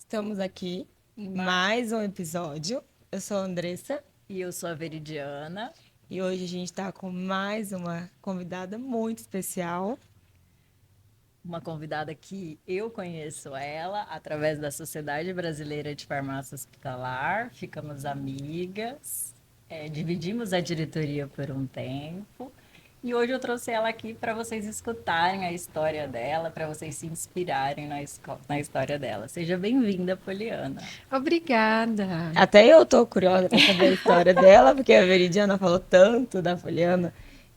Estamos aqui em mais um episódio. Eu sou a Andressa E eu sou a Veridiana, e hoje a gente está com mais uma convidada muito especial. uma convidada que eu conheço ela através da Sociedade Brasileira de Farmácia Hospitalar. Ficamos amigas, dividimos a diretoria por um tempo. E hoje eu trouxe ela aqui para vocês escutarem a história dela, para vocês se inspirarem na história dela. Seja bem-vinda, Poliana. Obrigada. Até eu tô curiosa para saber a história dela, porque a Veridiana falou tanto da Poliana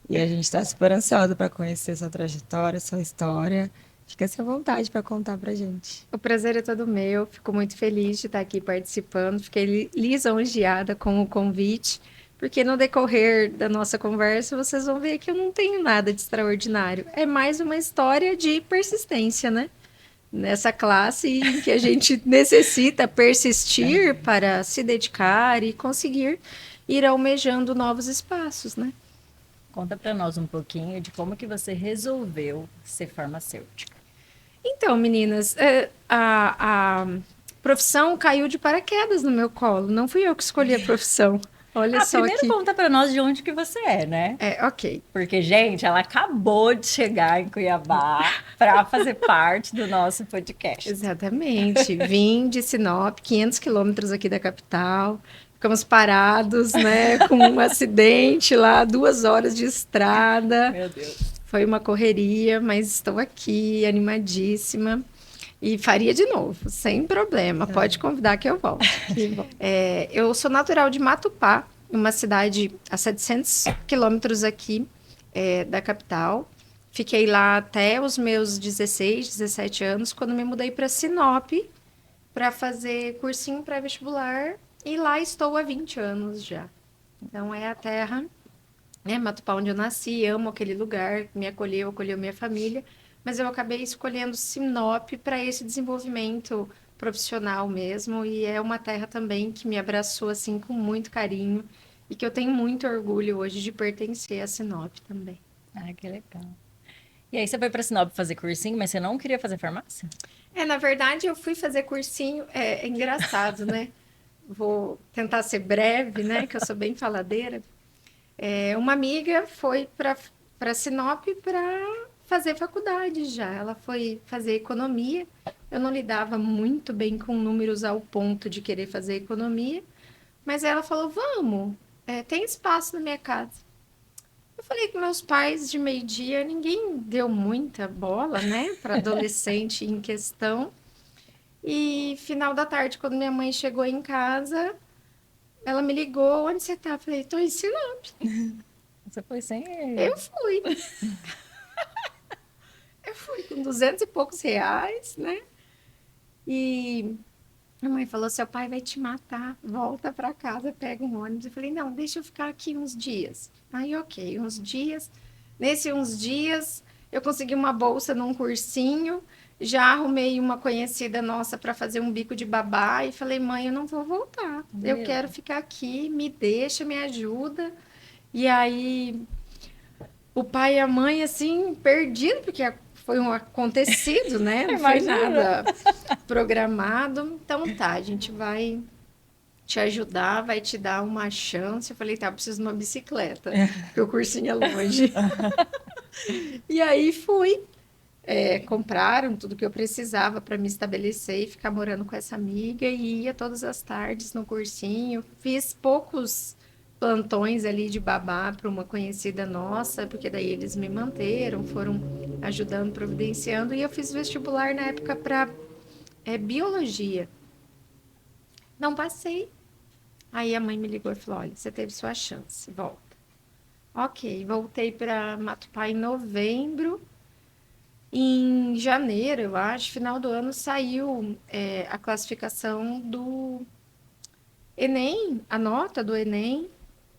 e a gente está super ansiosa para conhecer sua trajetória, sua história. Fica-se à vontade para contar pra gente. O prazer é todo meu. Fico muito feliz de estar aqui participando. Fiquei lisonjeada com o convite, porque no decorrer da nossa conversa vocês vão ver que eu não tenho nada de extraordinário. É mais uma história de persistência, né? Nessa classe em que a gente necessita persistir para se dedicar e conseguir ir almejando novos espaços, né? Conta para nós um pouquinho de como que você resolveu ser farmacêutica. Então, meninas, a profissão caiu de paraquedas no meu colo. Não fui eu que escolhi a profissão. Olha só Primeiro aqui. conta para nós de onde que você é, né? Ok. Porque, gente, ela acabou de chegar em Cuiabá para fazer parte do nosso podcast. Exatamente. Vim de Sinop, 500 quilômetros aqui da capital. Ficamos parados, né? Com um acidente lá, 2 horas de estrada. Meu Deus. Foi uma correria, mas estou aqui, animadíssima. E faria de novo, sem problema. Pode convidar que eu volto. Eu sou natural de Matupá, uma cidade a 700 quilômetros aqui da capital. Fiquei lá até os meus 16, 17 anos, quando me mudei para Sinop para fazer cursinho pré-vestibular. E lá estou há 20 anos já. Então é a terra, né, Matupá, onde eu nasci, amo aquele lugar, me acolheu, acolheu minha família, mas eu acabei escolhendo Sinop para esse desenvolvimento profissional mesmo, e é uma terra também que me abraçou assim com muito carinho e que eu tenho muito orgulho hoje de pertencer a Sinop também. Ah, que legal. E aí você foi para Sinop fazer cursinho, mas você não queria fazer farmácia? Na verdade, eu fui fazer cursinho, é engraçado, né? Vou tentar ser breve, né? Que eu sou bem faladeira. Uma amiga foi para Sinop para fazer faculdade já. Ela foi fazer economia. Eu não lidava muito bem com números ao ponto de querer fazer economia, mas ela falou: vamos, tem espaço na minha casa. Eu falei com meus pais de meio-dia, ninguém deu muita bola, né, para adolescente em questão. E final da tarde, quando minha mãe chegou em casa, ela me ligou: onde você tá? Eu falei: tô em Sinop. Você foi sem. Eu fui. Eu fui com 200 e poucos reais, né? E a mãe falou: seu pai vai te matar, volta para casa, pega um ônibus. Eu falei: não, deixa eu ficar aqui uns dias. Aí, ok, uns dias. Nesses uns dias, eu consegui uma bolsa num cursinho, já arrumei uma conhecida nossa para fazer um bico de babá e falei: mãe, eu não vou voltar, eu quero ficar aqui, me deixa, me ajuda. E aí o pai e a mãe, assim, perdido, porque foi um acontecido, né? Não foi nada programado. Então tá, a gente vai te ajudar, vai te dar uma chance. Eu falei: tá, eu preciso de uma bicicleta, porque o cursinho é longe. E aí fui. Compraram tudo que eu precisava para me estabelecer e ficar morando com essa amiga, e ia todas as tardes no cursinho. Fiz poucos plantões ali de babá para uma conhecida nossa, porque daí eles me manteram, foram ajudando, providenciando, e eu fiz vestibular na época para biologia. Não passei. Aí a mãe me ligou e falou: olha, você teve sua chance, volta. Ok, voltei para Matupá em novembro. Em janeiro, eu acho, final do ano, saiu a classificação do Enem, a nota do Enem,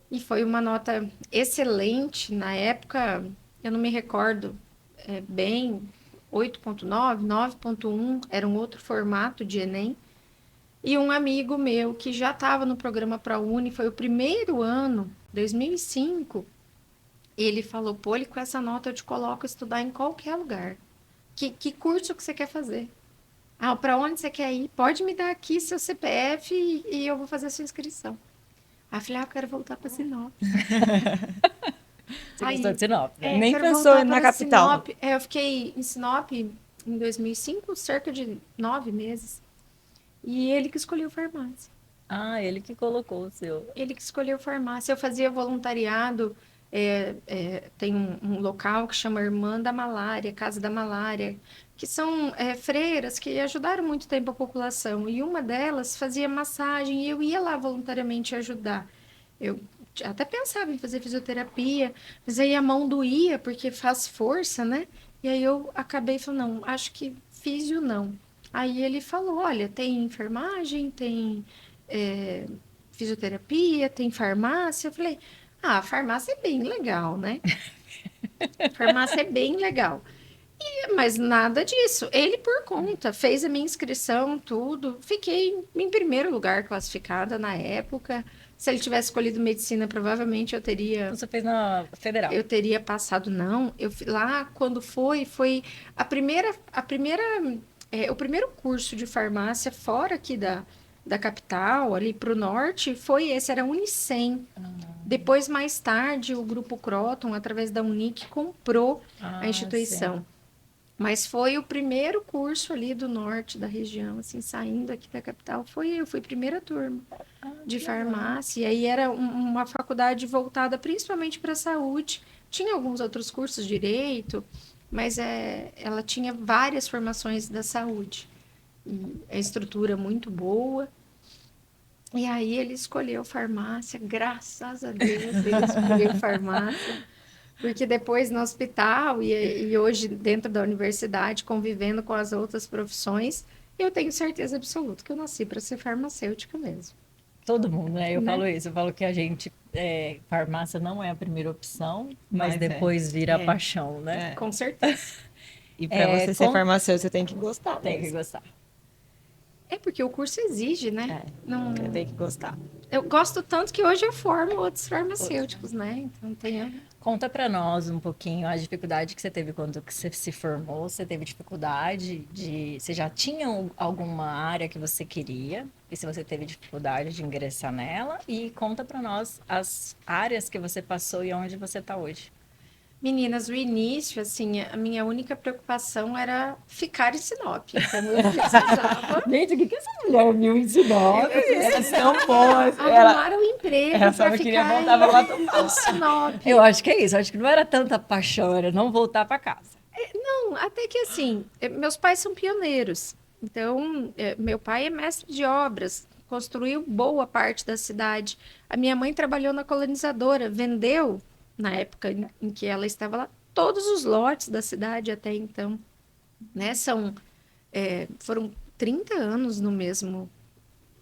e foi uma nota excelente. Na época, eu não me recordo bem, 8,9, 9,1, era um outro formato de Enem. E um amigo meu que já estava no programa ProUni, foi o primeiro ano, 2005, ele falou: Poli, com essa nota eu te coloco a estudar em qualquer lugar. Que curso que você quer fazer? Ah, para onde você quer ir? Pode me dar aqui seu CPF e eu vou fazer a sua inscrição. Aí eu falei, eu quero voltar para Sinop. Você Aí, gostou de Sinop, né? Nem quero pensou voltar na para capital. Sinop. Eu fiquei em Sinop em 2005, cerca de 9 meses. E ele que escolheu farmácia. Ah, ele que colocou o seu. Ele que escolheu farmácia. Eu fazia voluntariado. Tem um local que chama Irmã da Malária, Casa da Malária, que são freiras que ajudaram muito tempo a população. E uma delas fazia massagem e eu ia lá voluntariamente ajudar. Eu até pensava em fazer fisioterapia, mas aí a mão doía porque faz força, né? E aí eu acabei falando, não, acho que físio não. Aí ele falou, olha, tem enfermagem, tem é, fisioterapia, tem farmácia. Eu falei, ah, farmácia é bem legal, né? Farmácia é bem legal. Mas nada disso. Ele, por conta, fez a minha inscrição, tudo. Fiquei em primeiro lugar classificada na época. Se ele tivesse escolhido medicina, provavelmente Então, você fez na Federal. eu teria passado. Não, lá quando foi o primeiro curso de farmácia fora aqui da capital, ali para o norte, foi esse, era Unicem. Depois, mais tarde, o Grupo Croton, através da Unic, comprou a instituição. Sim. Mas foi o primeiro curso ali do norte da região, assim, saindo aqui da capital, eu fui primeira turma de farmácia. E aí era uma faculdade voltada principalmente para a saúde. Tinha alguns outros cursos, direito, mas ela tinha várias formações da saúde. E a estrutura muito boa. E aí ele escolheu farmácia, graças a Deus ele escolheu farmácia. Porque depois no hospital e hoje dentro da universidade, convivendo com as outras profissões, eu tenho certeza absoluta que eu nasci para ser farmacêutica mesmo. Todo mundo, né? Eu Né? falo isso. Eu falo que a gente, farmácia não é a primeira opção, mas Mas depois vira a É. paixão, né? É. Com certeza. E para você ser farmacêutico, você tem que gostar Tem que mesmo. gostar. É porque o curso exige, né? Não, Você tem que gostar. eu gosto tanto que hoje eu formo outros farmacêuticos, né? Então tem. Conta pra nós um pouquinho a dificuldade que você teve quando que você se formou. Você teve dificuldade de... Você já tinha alguma área que você queria? E se você teve dificuldade de ingressar nela? E conta pra nós as áreas que você passou e onde você tá hoje. Meninas, o início, assim, a minha única preocupação era ficar em Sinop. Então eu precisava Gente, o que que essa mulher viu em Sinop? Era tão boa. arrumar um emprego ela só para não queria ficar voltar pra em Matupá. Sinop. Eu acho que é isso. Eu acho que não era tanta paixão, era não voltar pra casa. Não, até que assim, meus pais são pioneiros. Então, meu pai é mestre de obras, construiu boa parte da cidade. A minha mãe trabalhou na colonizadora, vendeu, na época em que ela estava lá, todos os lotes da cidade até então. Né? Foram 30 anos no mesmo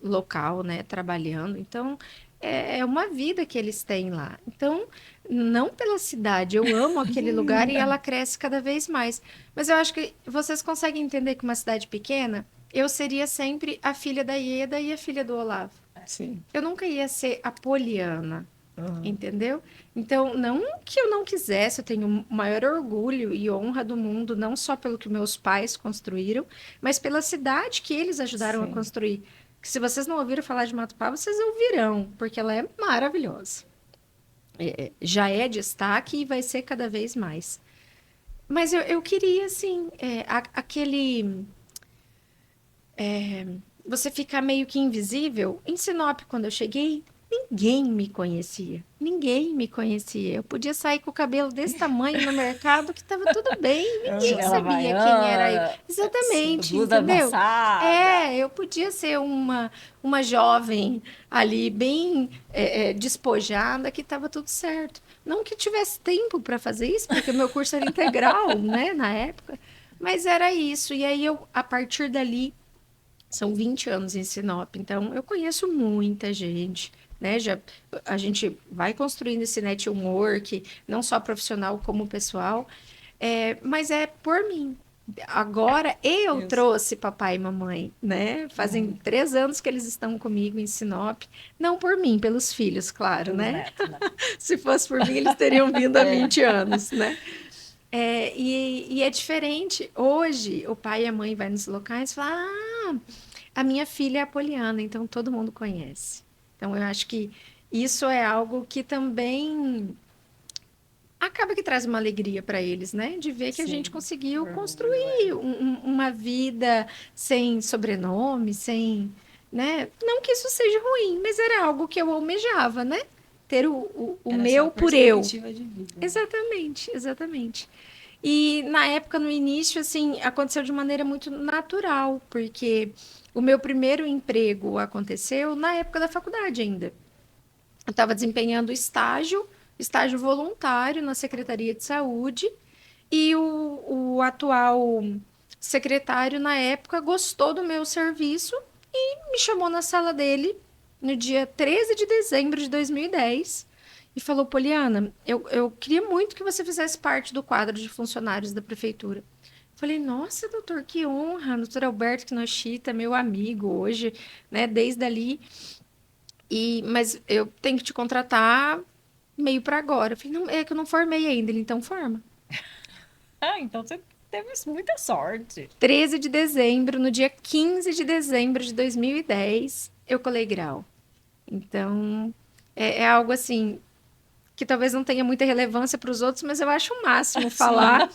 local, né, trabalhando. Então, é uma vida que eles têm lá. Então, não pela cidade, eu amo aquele lugar e ela cresce cada vez mais. Mas eu acho que vocês conseguem entender que uma cidade pequena, eu seria sempre a filha da Ieda e a filha do Olavo. Sim. Eu nunca ia ser a Poliana, Uhum. entendeu? Então, não que eu não quisesse, eu tenho o maior orgulho e honra do mundo, não só pelo que meus pais construíram, mas pela cidade que eles ajudaram a Sim. construir. Que se vocês não ouviram falar de Matupá, vocês ouvirão, porque ela é maravilhosa. Já é destaque e vai ser cada vez mais. Mas eu queria, assim, você ficar meio que invisível. Em Sinop, quando eu cheguei, ninguém me conhecia. Ninguém me conhecia. Eu podia sair com o cabelo desse tamanho no mercado que estava tudo bem. Ninguém Chinela sabia quem era eu. havaiana, Exatamente, blusa entendeu? amassada. Eu podia ser uma jovem ali bem despojada que estava tudo certo. Não que tivesse tempo para fazer isso, porque o meu curso era integral, né, na época. Mas era isso. E aí a partir dali, são 20 anos em Sinop, então eu conheço muita gente, né? A gente vai construindo esse network, não só profissional como pessoal, mas é por mim. Agora eu Isso. trouxe papai e mamãe, né? Fazem 3 anos que eles estão comigo em Sinop, não por mim, pelos filhos, claro, Pelos né? netos, né? Se fosse por mim, eles teriam vindo há 20 anos, né? E é diferente. Hoje, o pai e a mãe vai nos locais e falam: Ah, a minha filha é apoliana, então todo mundo conhece. Então, eu acho que isso é algo que também acaba que traz uma alegria para eles, né? De ver que a gente Sim, conseguiu orgulho, construir uma vida sem sobrenome, sem, né? Não que isso seja ruim, mas era algo que eu almejava, né? Ter o Era só a meu por eu. perspectiva de vida. Exatamente, exatamente. E na época, no início, assim, aconteceu de maneira muito natural, porque o meu primeiro emprego aconteceu na época da faculdade ainda. Eu estava desempenhando estágio voluntário na Secretaria de Saúde, e o atual secretário, na época, gostou do meu serviço e me chamou na sala dele no dia 13 de dezembro de 2010 e falou: Poliana, eu queria muito que você fizesse parte do quadro de funcionários da prefeitura. Falei: nossa, doutor, que honra, doutor Alberto Kinoshita, meu amigo hoje, né, desde ali. Mas eu tenho que te contratar meio para agora. Eu falei: não, é que eu não formei ainda. Ele: então forma. Ah, então você teve muita sorte. 13 de dezembro, no dia 15 de dezembro de 2010, eu colei grau. Então, é algo assim que talvez não tenha muita relevância para os outros, mas eu acho o máximo falar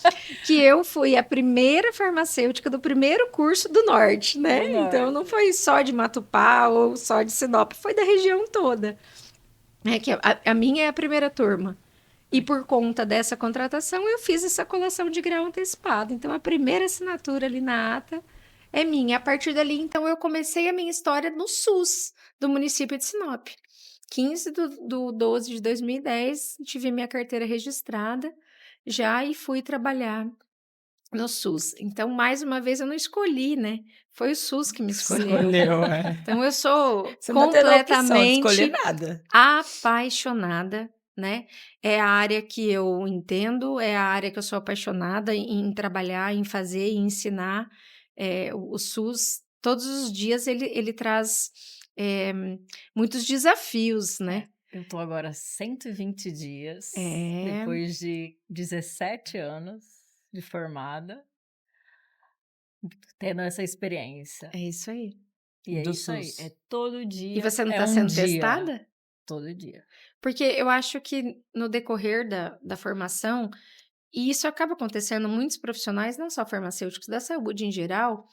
que eu fui a primeira farmacêutica do primeiro curso do Norte, né? Do Então, não Norte. foi só de Matupá ou só de Sinop, foi da região toda. É que a minha é a primeira turma. E por conta dessa contratação, eu fiz essa colação de grau antecipado. Então, a primeira assinatura ali na ata é minha. A partir dali, então, eu comecei a minha história no SUS do município de Sinop. 15 do 12 de 2010, tive minha carteira registrada já e fui trabalhar no SUS. Então, mais uma vez, eu não escolhi, né? Foi o SUS que me escolheu. Escolheu, é. Então, eu sou Você não teve a opção de escolher completamente nada. apaixonada, né? É a área que eu entendo, é a área que eu sou apaixonada em trabalhar, em fazer e ensinar. O SUS, todos os dias, ele traz muitos desafios, né? Eu tô agora 120 dias, É, depois de 17 anos de formada, tendo essa experiência. é isso aí. E é Do isso aí, SUS. é todo E dia, você não é está um sendo dia, testada? todo dia. Porque eu acho que no decorrer da formação, e isso acaba acontecendo, muitos profissionais, não só farmacêuticos, da saúde em geral,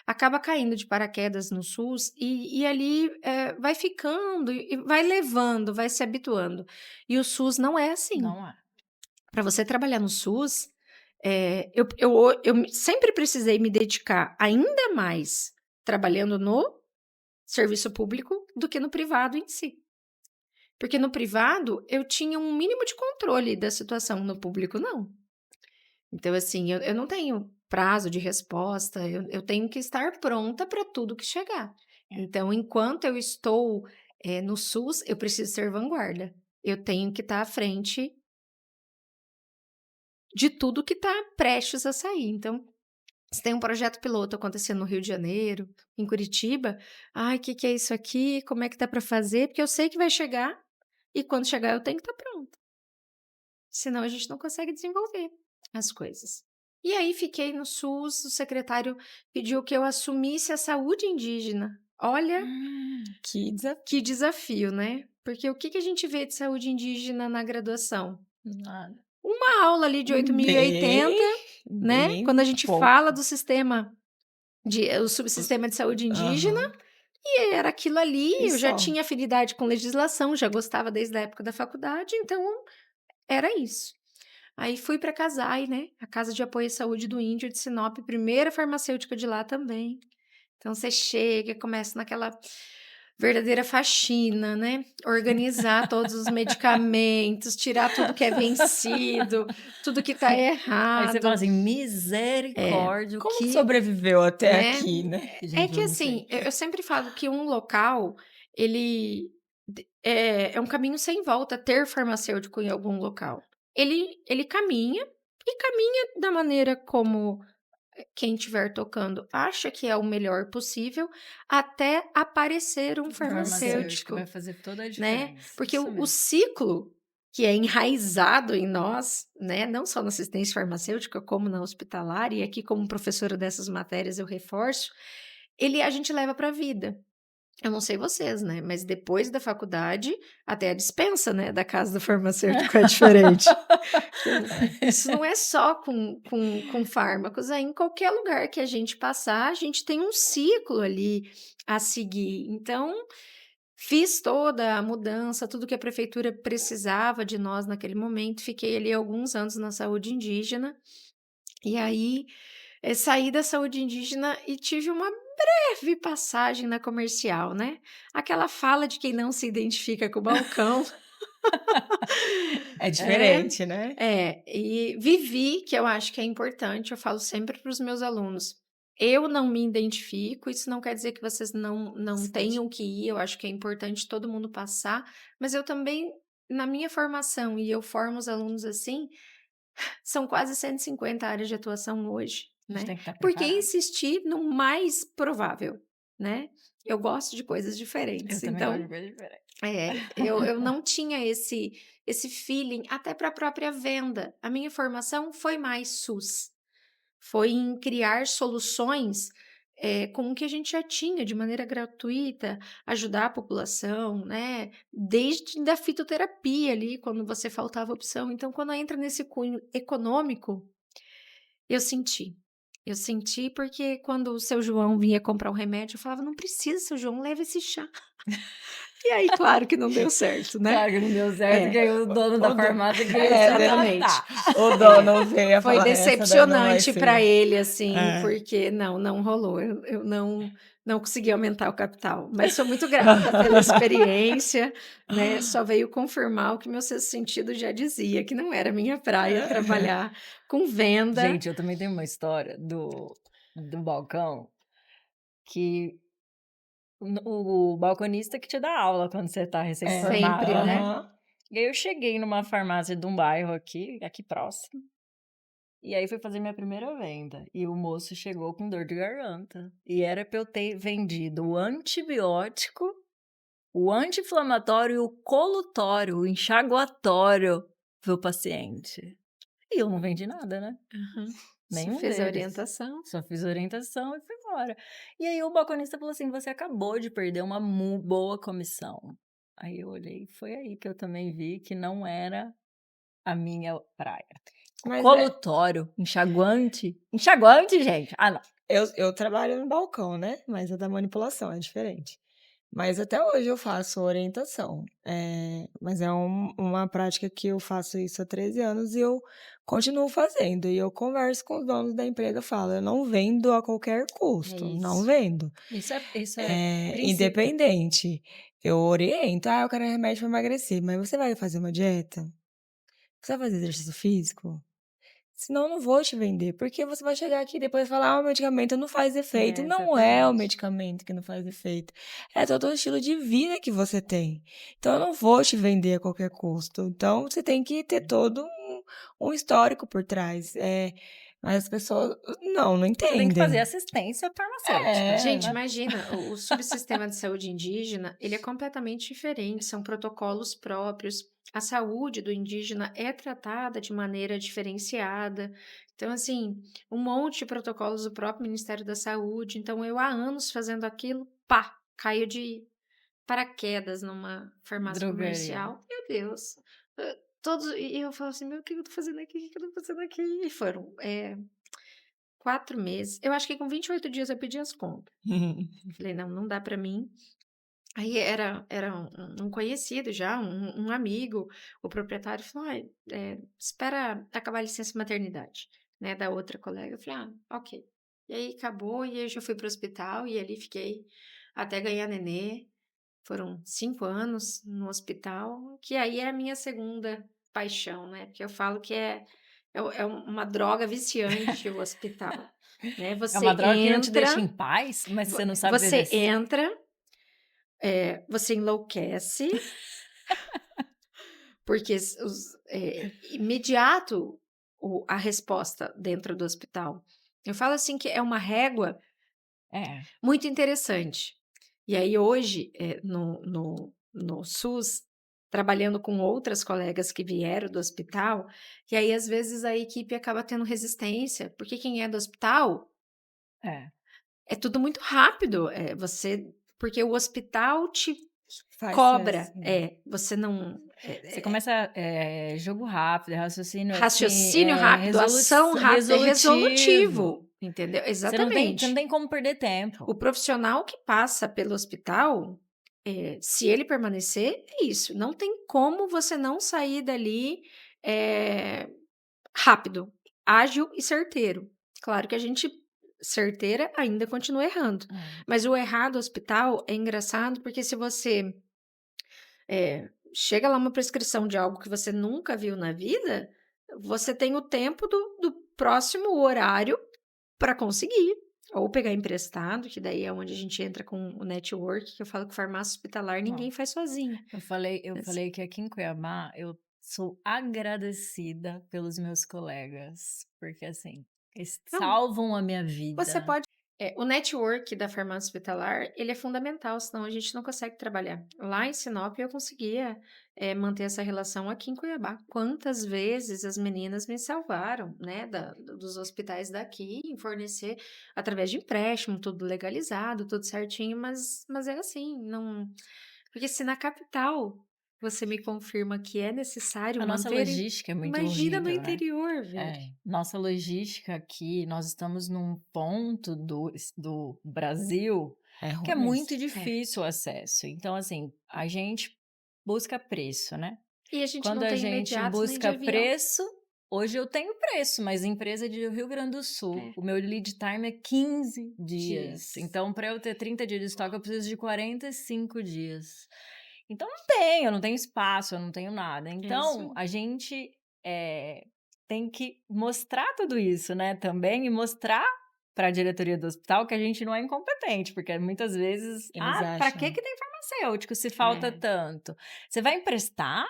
acaba caindo de paraquedas no SUS e ali vai ficando, e vai levando, vai se habituando. E o SUS não é assim. Não é. Para você trabalhar no SUS, eu sempre precisei me dedicar ainda mais trabalhando no serviço público do que no privado em si. Porque no privado eu tinha um mínimo de controle da situação, no público não. Então, assim, eu não tenho prazo de resposta, eu tenho que estar pronta para tudo que chegar. Então, enquanto eu estou no SUS, eu preciso ser vanguarda. Eu tenho que estar à frente de tudo que está prestes a sair. Então, se tem um projeto piloto acontecendo no Rio de Janeiro, em Curitiba, ai, o que é isso aqui? Como é que dá para fazer? Porque eu sei que vai chegar e quando chegar eu tenho que estar pronta. Senão a gente não consegue desenvolver as coisas. E aí fiquei no SUS, o secretário pediu que eu assumisse a saúde indígena. Olha Que desafio. que desafio, né? Porque o que a gente vê de saúde indígena na graduação? Nada. Uma aula ali de 8.080, né? Bem Quando a gente pouco. fala do sistema, o subsistema de saúde indígena, Aham. e era aquilo ali, E eu já só. tinha afinidade com legislação, já gostava desde a época da faculdade, então era isso. Aí fui para a CASAI, né? A Casa de Apoio à Saúde do Índio de Sinop, primeira farmacêutica de lá também. Então você chega, começa naquela verdadeira faxina, né? Organizar todos os medicamentos, tirar tudo que é vencido, tudo que tá Aí você fala errado, assim, misericórdia, o Como que, sobreviveu até né? aqui, né? É gente, que eu não sei. assim, eu sempre falo que um local, ele é um caminho sem volta ter farmacêutico em algum local. Ele caminha e caminha da maneira como quem estiver tocando acha que é o melhor possível até aparecer um Farmacêutico farmacêutico, vai fazer toda a né? diferença. Porque Isso o mesmo. ciclo que é enraizado em nós, né? Não só na assistência farmacêutica, como na hospitalar, e aqui como professora dessas matérias eu reforço, a gente leva para a vida. Eu não sei vocês, né? Mas depois da faculdade, até a dispensa, né, da casa do farmacêutico é diferente. Isso não é só com fármacos, é em qualquer lugar que a gente passar, a gente tem um ciclo ali a seguir. Então, fiz toda a mudança, tudo que a prefeitura precisava de nós naquele momento. Fiquei ali alguns anos na saúde indígena. E aí, saí da saúde indígena e tive uma breve passagem na comercial, né? Aquela fala de quem não se identifica com o balcão. É diferente, né? E vivi, que eu acho que é importante, eu falo sempre para os meus alunos. Eu não me identifico, isso não quer dizer que vocês não Sim. tenham que ir, eu acho que é importante todo mundo passar, mas eu também, na minha formação, e eu formo os alunos assim, são quase 150 áreas de atuação hoje, A gente né? tem que estar Por que preparado. insistir no mais provável, né? Eu gosto de coisas Eu diferentes, também então gosto de coisa diferente. eu não tinha esse feeling, até para a própria venda. A minha formação foi mais SUS, foi em criar soluções com o que a gente já tinha de maneira gratuita, ajudar a população, né? Desde da fitoterapia ali, quando você faltava opção. Então, quando entra nesse cunho econômico, eu senti. Eu senti porque quando o seu João vinha comprar um remédio, eu falava, não precisa, seu João, leva esse chá. E aí, claro que não deu certo, né? Claro que não deu certo, que aí o dono da O do- farmácia queria Exatamente. O dono veio a Foi falar, essa daí não vai decepcionante ser. para ele, assim, É. porque não rolou. Eu não consegui aumentar o capital. Mas sou muito grata pela experiência, né? Só veio confirmar o que meu sexto sentido já dizia, que não era minha praia trabalhar com venda. Gente, eu também tenho uma história do balcão que o balconista que te dá aula quando você tá recém-formada, Sempre, né? Aham. E aí eu cheguei numa farmácia de um bairro aqui próximo, e aí fui fazer minha primeira venda. E o moço chegou com dor de garganta. E era pra eu ter vendido o antibiótico, o anti-inflamatório, o colutório, o enxaguatório pro paciente. E eu não vendi nada, né? Uhum. Você Nenhum fez a deles. orientação. Só fiz orientação e fui embora. E aí o balconista falou assim: você acabou de perder uma boa comissão. Aí eu olhei, e foi aí que eu também vi que não era a minha praia. Mas Colutório, enxaguante. Enxaguante, gente. Ah, não. eu trabalho no balcão, né? Mas é da manipulação, é diferente. Mas até hoje eu faço orientação. Mas é uma prática que eu faço isso há 13 anos e eu continuo fazendo. E eu converso com os donos da empresa, eu falo, eu não vendo a qualquer custo, não isso. vendo. Isso é princípio. Independente. Eu oriento, eu quero remédio para emagrecer, mas você vai fazer uma dieta? Você vai fazer exercício físico? Senão eu não vou te vender, porque você vai chegar aqui e depois falar, o medicamento não faz efeito. Não é o Exatamente. medicamento que não faz efeito. É todo o estilo de vida que você tem. Então eu não vou te vender a qualquer custo. Então você tem que ter todo um histórico por trás. Mas as pessoas não Você tem que fazer entendem. assistência farmacêutica. Gente, né? imagina, o subsistema de saúde indígena, ele é completamente diferente, são protocolos próprios. A saúde do indígena é tratada de maneira diferenciada. Então, assim, um monte de protocolos do próprio Ministério da Saúde. Então, eu há anos fazendo aquilo, pá, caio de paraquedas numa farmácia Drogaria. comercial. Meu Deus. E eu falo assim, meu, o que eu tô fazendo aqui? O que eu tô fazendo aqui? E foram 4 meses. Eu acho que com 28 dias eu pedi as contas. Falei, não dá para mim. Aí era um conhecido já, um amigo, o proprietário falou, espera acabar a licença maternidade, né, da outra colega. Eu falei, ok. E aí acabou, e aí eu já fui para o hospital, e ali fiquei até ganhar nenê. Foram 5 anos no hospital, que aí é a minha segunda paixão, né, porque eu falo que é uma droga viciante o hospital, né, É você uma droga que não te deixa entra, em paz, mas você não sabe você viver. entra, você enlouquece, porque imediato a resposta dentro do hospital. Eu falo assim que é uma régua É. muito interessante. E aí hoje, no SUS, trabalhando com outras colegas que vieram do hospital, e aí às vezes a equipe acaba tendo resistência, porque quem é do hospital É. é tudo muito rápido, porque o hospital te Faz ser cobra, assim. você não, Você começa, jogo rápido, raciocínio assim, raciocínio rápido, ação rápida, é resolutivo. resolutivo, entendeu? Você não Exatamente. tem como perder tempo. O profissional que passa pelo hospital, se ele permanecer, é isso. Não tem como você não sair dali rápido, ágil e certeiro. Claro que a gente, certeira, ainda continua errando. Mas o errar do hospital é engraçado porque se você chega lá uma prescrição de algo que você nunca viu na vida, você tem o tempo do próximo horário para conseguir. Ou pegar emprestado, que daí é onde a gente entra com o network, que eu falo que farmácia hospitalar ninguém faz sozinho. Eu falei Assim. que aqui em Cuiabá eu sou agradecida pelos meus colegas, porque assim, eles Não, salvam a minha você vida. pode. O network da farmácia hospitalar, ele é fundamental, senão a gente não consegue trabalhar. Lá em Sinop eu conseguia manter essa relação aqui em Cuiabá. Quantas vezes as meninas me salvaram, né, dos hospitais daqui, em fornecer através de empréstimo, tudo legalizado, tudo certinho, mas é assim, não. Porque se na capital você me confirma que é necessário A nossa manter, logística é muito imagina no horrível, né? interior, velho. Nossa logística aqui, nós estamos num ponto do Brasil É que é ruim mesmo. muito difícil o acesso. Então, assim, a gente busca preço, né? E a gente Quando não a tem gente imediatos nem de busca avião. preço, hoje eu tenho preço, mas empresa de Rio Grande do Sul, o meu lead time é 15 dias. Então, para eu ter 30 dias de estoque, eu preciso de 45 dias. Então, eu não tenho espaço, eu não tenho nada. Então, a gente tem que mostrar tudo isso, né, também, e mostrar para a diretoria do hospital que a gente não é incompetente, porque muitas vezes, Eles para acham. que tem farmacêutico se falta tanto? Você vai emprestar?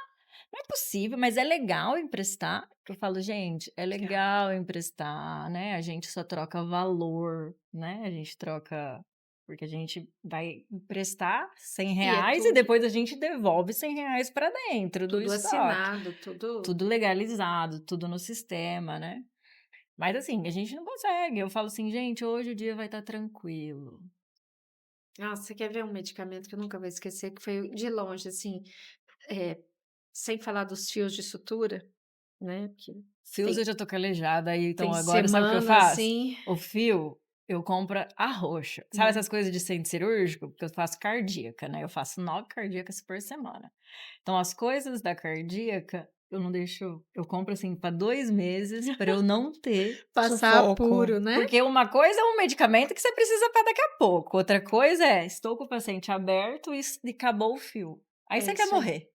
Não é possível, mas é legal emprestar. Eu falo, gente, é legal emprestar, né? A gente só troca valor, né? A gente troca. Porque a gente vai emprestar R$ 100 e depois a gente devolve R$ 100 para dentro do Tudo estoque. assinado, tudo. Tudo legalizado, tudo no sistema, né? Mas assim, a gente não consegue. Eu falo assim, gente, hoje o dia vai estar tranquilo. Nossa, você quer ver um medicamento que eu nunca vou esquecer, que foi de longe, assim, sem falar dos fios de sutura, né? Que Fios eu já tô calejada, aí então tem agora sabe o que eu semana, faço? assim. O fio, eu compro a roxa. Sabe essas coisas de centro cirúrgico? Porque eu faço cardíaca, né? Eu faço 9 cardíacas por semana. Então as coisas da cardíaca, eu não deixo. Eu compro assim para 2 meses para eu não ter. Passar Sufoco. apuro, né? Porque uma coisa é um medicamento que você precisa para daqui a pouco. Outra coisa é, estou com o paciente aberto e acabou o fio. Aí você quer isso aí. morrer.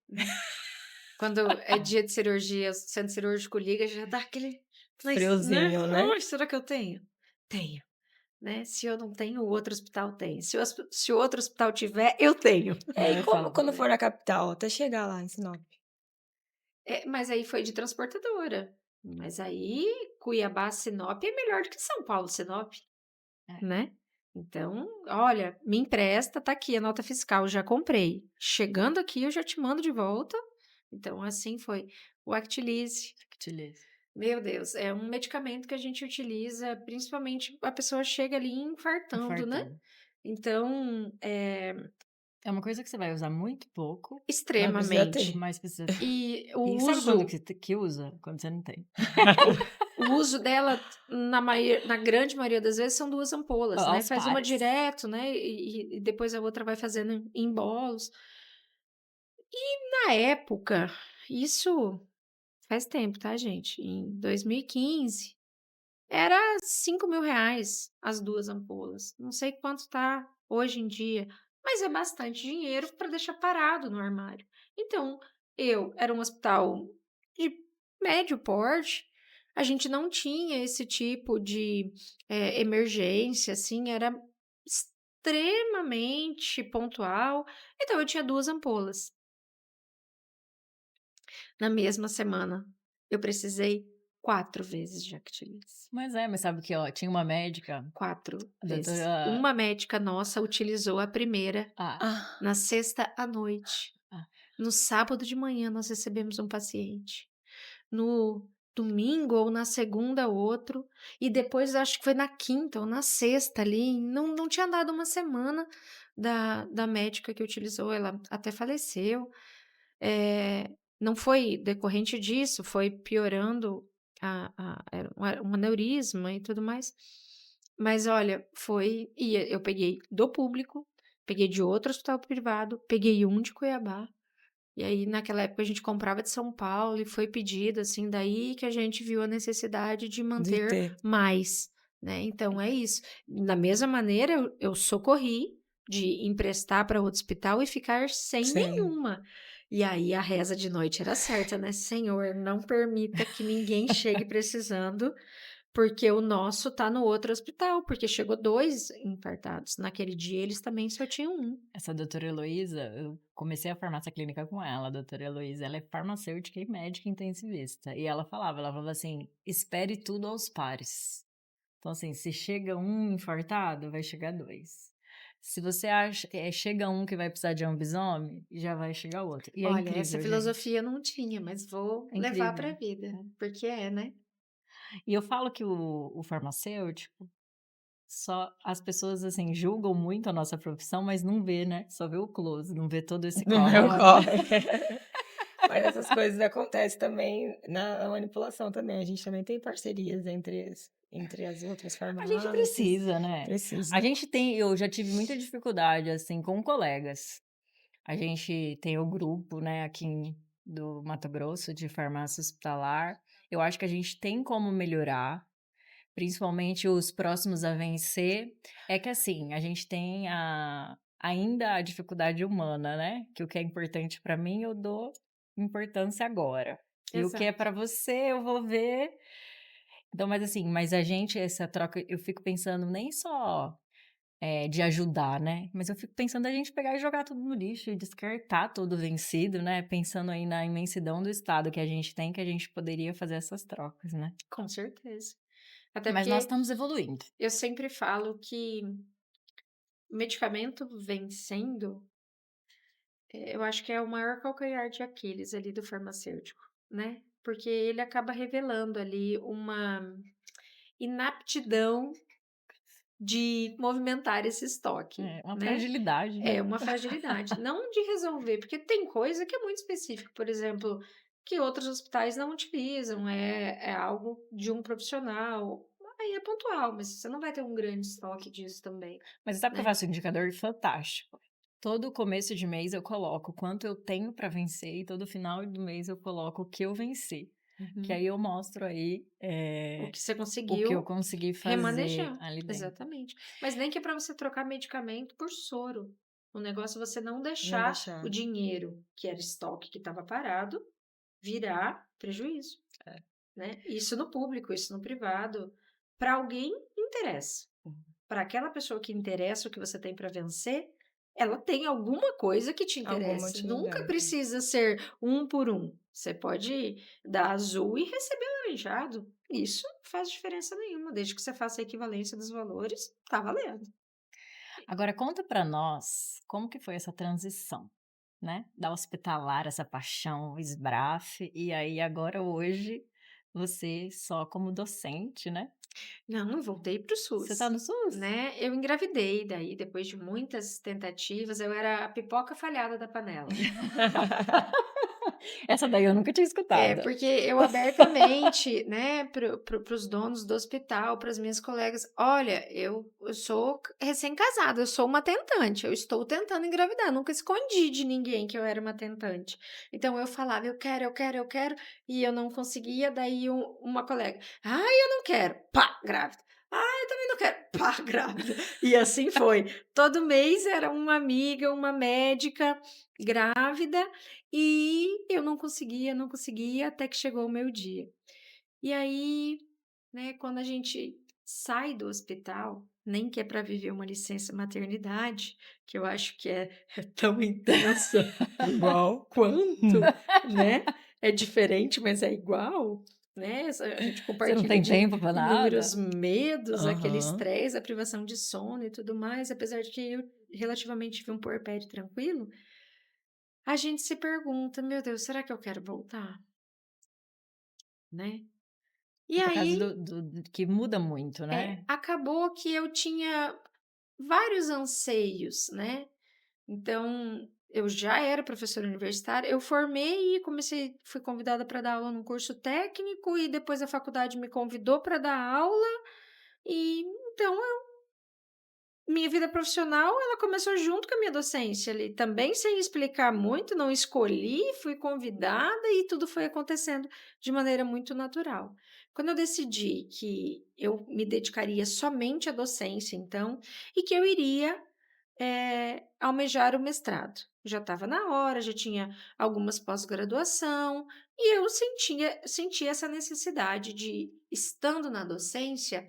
Quando é dia de cirurgia, o centro cirúrgico liga, já dá aquele Friozinho, né? Ai, será que eu tenho? Tenho. Né? Se eu não tenho, o outro hospital tem. Se o outro hospital tiver, eu tenho. E Eu como falo, quando for na capital, até chegar lá em Sinop? Mas aí foi de transportadora. Mas aí, Cuiabá, Sinop é melhor do que São Paulo, Sinop. Né? Então, olha, me empresta, tá aqui a nota fiscal, já comprei. Chegando aqui, eu já te mando de volta. Então, assim foi. O Actilise, meu Deus, é um medicamento que a gente utiliza, principalmente a pessoa chega ali infartando, né? Então, É uma coisa que você vai usar muito pouco, extremamente. mas precisa. E E sabe quando que usa? Quando você não tem. o uso dela, na grande maioria das vezes, são 2 ampolas, né? Aos Faz uma pares. direto, né? E depois a outra vai fazendo em bolos. E na época, isso faz tempo, tá, gente? Em 2015, era R$ 5.000 as 2 ampolas. Não sei quanto tá hoje em dia, mas é bastante dinheiro para deixar parado no armário. Então, era um hospital de médio porte, a gente não tinha esse tipo de emergência, assim, era extremamente pontual. Então, eu tinha 2 ampolas. Na mesma semana, eu precisei 4 vezes de Actilise. Mas sabe que, ó, tinha uma médica. 4 a vezes. doutora- Uma médica nossa utilizou a primeira Ah, na sexta à noite. No sábado de manhã nós recebemos um paciente. No domingo ou na segunda outro, e depois acho que foi na quinta ou na sexta ali, não tinha dado uma semana da médica que utilizou, ela até faleceu. Não foi decorrente disso, foi piorando era um aneurisma e tudo mais. Mas olha, eu peguei do público, peguei de outro hospital privado, peguei um de Cuiabá, e aí naquela época a gente comprava de São Paulo e foi pedido, assim, daí que a gente viu a necessidade de De manter ter. mais, né? Então é isso. Da mesma maneira, eu socorri de emprestar para outro hospital e ficar sem Sim. nenhuma. E aí a reza de noite era certa, né? Senhor, não permita que ninguém chegue precisando, porque o nosso tá no outro hospital, porque chegou 2 infartados. Naquele dia eles também só tinham um. Essa doutora Heloísa, eu comecei a farmácia clínica com ela, a doutora Heloísa, ela é farmacêutica e médica intensivista. E ela falava assim, espere tudo aos pares. Então, assim, se chega um infartado, vai chegar 2. Se você acha chega um que vai precisar de ambisome, já vai chegar outro. E é Olha, incrível, essa gente. filosofia eu não tinha, mas vou É levar para a incrível. vida, porque né? E eu falo que o farmacêutico, só as pessoas, assim, julgam muito a nossa profissão, mas não vê, né? Só vê o close, não vê todo esse No meu corre. corre. Mas essas coisas acontecem também na manipulação também. A gente também tem parcerias entre as outras A gente farmácias. precisa, né? Precisa. Eu já tive muita dificuldade, assim, com colegas. A gente tem o grupo, né, aqui do Mato Grosso, de farmácia hospitalar. Eu acho que a gente tem como melhorar, principalmente os próximos a vencer. É que, assim, a gente tem ainda a dificuldade humana, né? Que o que é importante para mim, eu dou importância agora. E o que é Exato. para você, eu vou ver. Então, mas assim, mas a gente, essa troca, eu fico pensando nem só de ajudar, né? Mas eu fico pensando a gente pegar e jogar tudo no lixo e descartar tudo vencido, né? Pensando aí na imensidão do estado que a gente tem, que a gente poderia fazer essas trocas, né? Com certeza. Até Mas nós porque estamos evoluindo. eu sempre falo que o medicamento vencendo, eu acho que é o maior calcanhar de Aquiles ali do farmacêutico, né? Porque ele acaba revelando ali uma inaptidão de movimentar esse estoque, É uma né? fragilidade, É né? uma fragilidade, não de resolver, porque tem coisa que é muito específica, por exemplo, que outros hospitais não utilizam, é algo de um profissional, aí é pontual, mas você não vai ter um grande estoque disso também, Mas sabe que eu né? faço um indicador fantástico? Todo começo de mês eu coloco quanto eu tenho para vencer e todo final do mês eu coloco o que eu venci. Que aí eu mostro aí O que você o que eu conseguiu consegui fazer remanejar, ali dentro. exatamente. Mas nem que é para você trocar medicamento por soro. O negócio é você não Não deixar o deixar. dinheiro, que era estoque que estava parado, virar prejuízo. Né? Isso no público, isso no privado. Para alguém interessa. Para aquela pessoa que interessa o que você tem para vencer, ela tem alguma coisa que te Alguma interessa. Nunca utilidade. precisa ser um por um. Você pode dar azul e receber laranjado. Isso não faz diferença nenhuma. Desde que você faça a equivalência dos valores, tá valendo. Agora conta para nós como que foi essa transição, né? Da hospitalar, essa paixão, o esbrafe, e aí agora hoje você só como docente, né? Não, eu voltei para o Você tá SUS. no SUS? Né? Eu engravidei daí, depois de muitas tentativas, eu era a pipoca falhada da panela. Essa daí eu nunca tinha É, escutado. porque eu abertamente, né, para os donos do hospital, para as minhas colegas, olha, eu sou recém-casada, eu sou uma tentante, eu estou tentando engravidar, nunca escondi de ninguém que eu era uma tentante. Então eu falava, eu quero, e eu não conseguia, daí uma colega, eu não quero, pá, grávida. Eu também não quero, pá, grávida. E assim foi. Todo mês era uma amiga, uma médica grávida, e eu não conseguia, até que chegou o meu dia. E aí, né, quando a gente sai do hospital, nem que é para viver uma licença maternidade, que eu acho que é tão intensa Igual. quanto, né? É diferente, mas é igual, né? A gente Você não compartilha tem de tempo para inúmeros nada? medos, aquele Aham. estresse, a privação de sono e tudo mais, apesar de que eu relativamente tive um puerpério tranquilo, a gente se pergunta, meu Deus, será que eu quero voltar? Né? E É por causa aí, que muda muito, né? acabou que eu tinha vários anseios, né? Então, eu já era professora universitária, eu formei e fui convidada para dar aula num curso técnico e depois a faculdade me convidou para dar aula e então minha vida profissional, ela começou junto com a minha docência ali, também sem explicar muito, não escolhi, fui convidada e tudo foi acontecendo de maneira muito natural. Quando eu decidi que eu me dedicaria somente à docência, então, e que eu iria almejar o mestrado. Já estava na hora, já tinha algumas pós-graduação, e eu sentia essa necessidade de, estando na docência,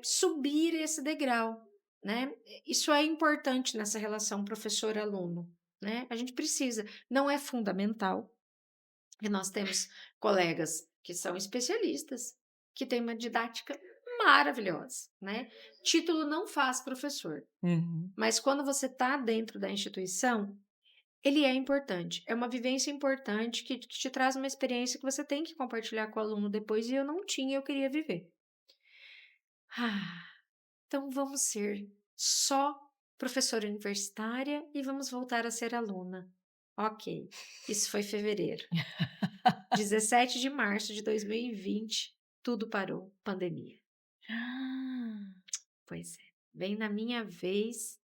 subir esse degrau, né? Isso é importante nessa relação professor-aluno, né? A gente precisa, não é fundamental, e nós temos colegas que são especialistas, que têm uma didática maravilhosa, né? Título não faz professor. Uhum. Mas quando você está dentro da instituição, ele é importante. É uma vivência importante que te traz uma experiência que você tem que compartilhar com o aluno depois, e eu não tinha, eu queria viver. Então vamos ser só professora universitária e vamos voltar a ser aluna. Ok, isso foi fevereiro. 17 de março de 2020, tudo parou, pandemia. Pois é, bem na minha vez.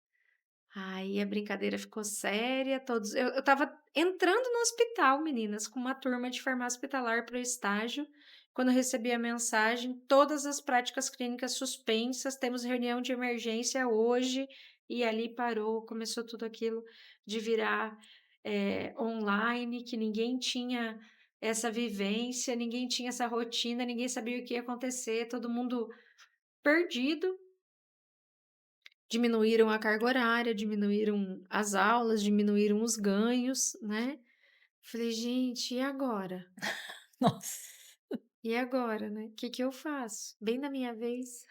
Aí a brincadeira ficou séria, todos. Eu estava entrando no hospital, meninas, com uma turma de farmácia hospitalar para o estágio. Quando eu recebi a mensagem, todas as práticas clínicas suspensas, temos reunião de emergência hoje, e ali parou, começou tudo aquilo de virar online, que ninguém tinha essa vivência, ninguém tinha essa rotina, ninguém sabia o que ia acontecer, todo mundo perdido. Diminuíram a carga horária, diminuíram as aulas, diminuíram os ganhos, né? Falei, gente, e agora? Nossa. E agora, né? O que que eu faço? Bem na minha vez.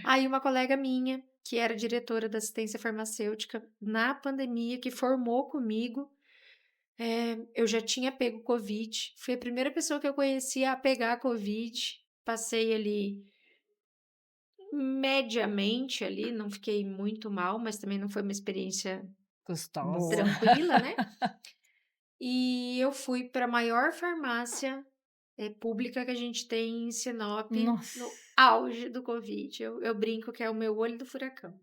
Aí uma colega minha, que era diretora da assistência farmacêutica na pandemia, que formou comigo, eu já tinha pego Covid. Fui a primeira pessoa que eu conhecia a pegar Covid. Passei ali mediamente ali, não fiquei muito mal, mas também não foi uma experiência Gostosa. Boa. tranquila, né? E eu fui para a maior farmácia pública que a gente tem em Sinop, Nossa. no auge do Covid. Eu brinco que é o meu olho do furacão,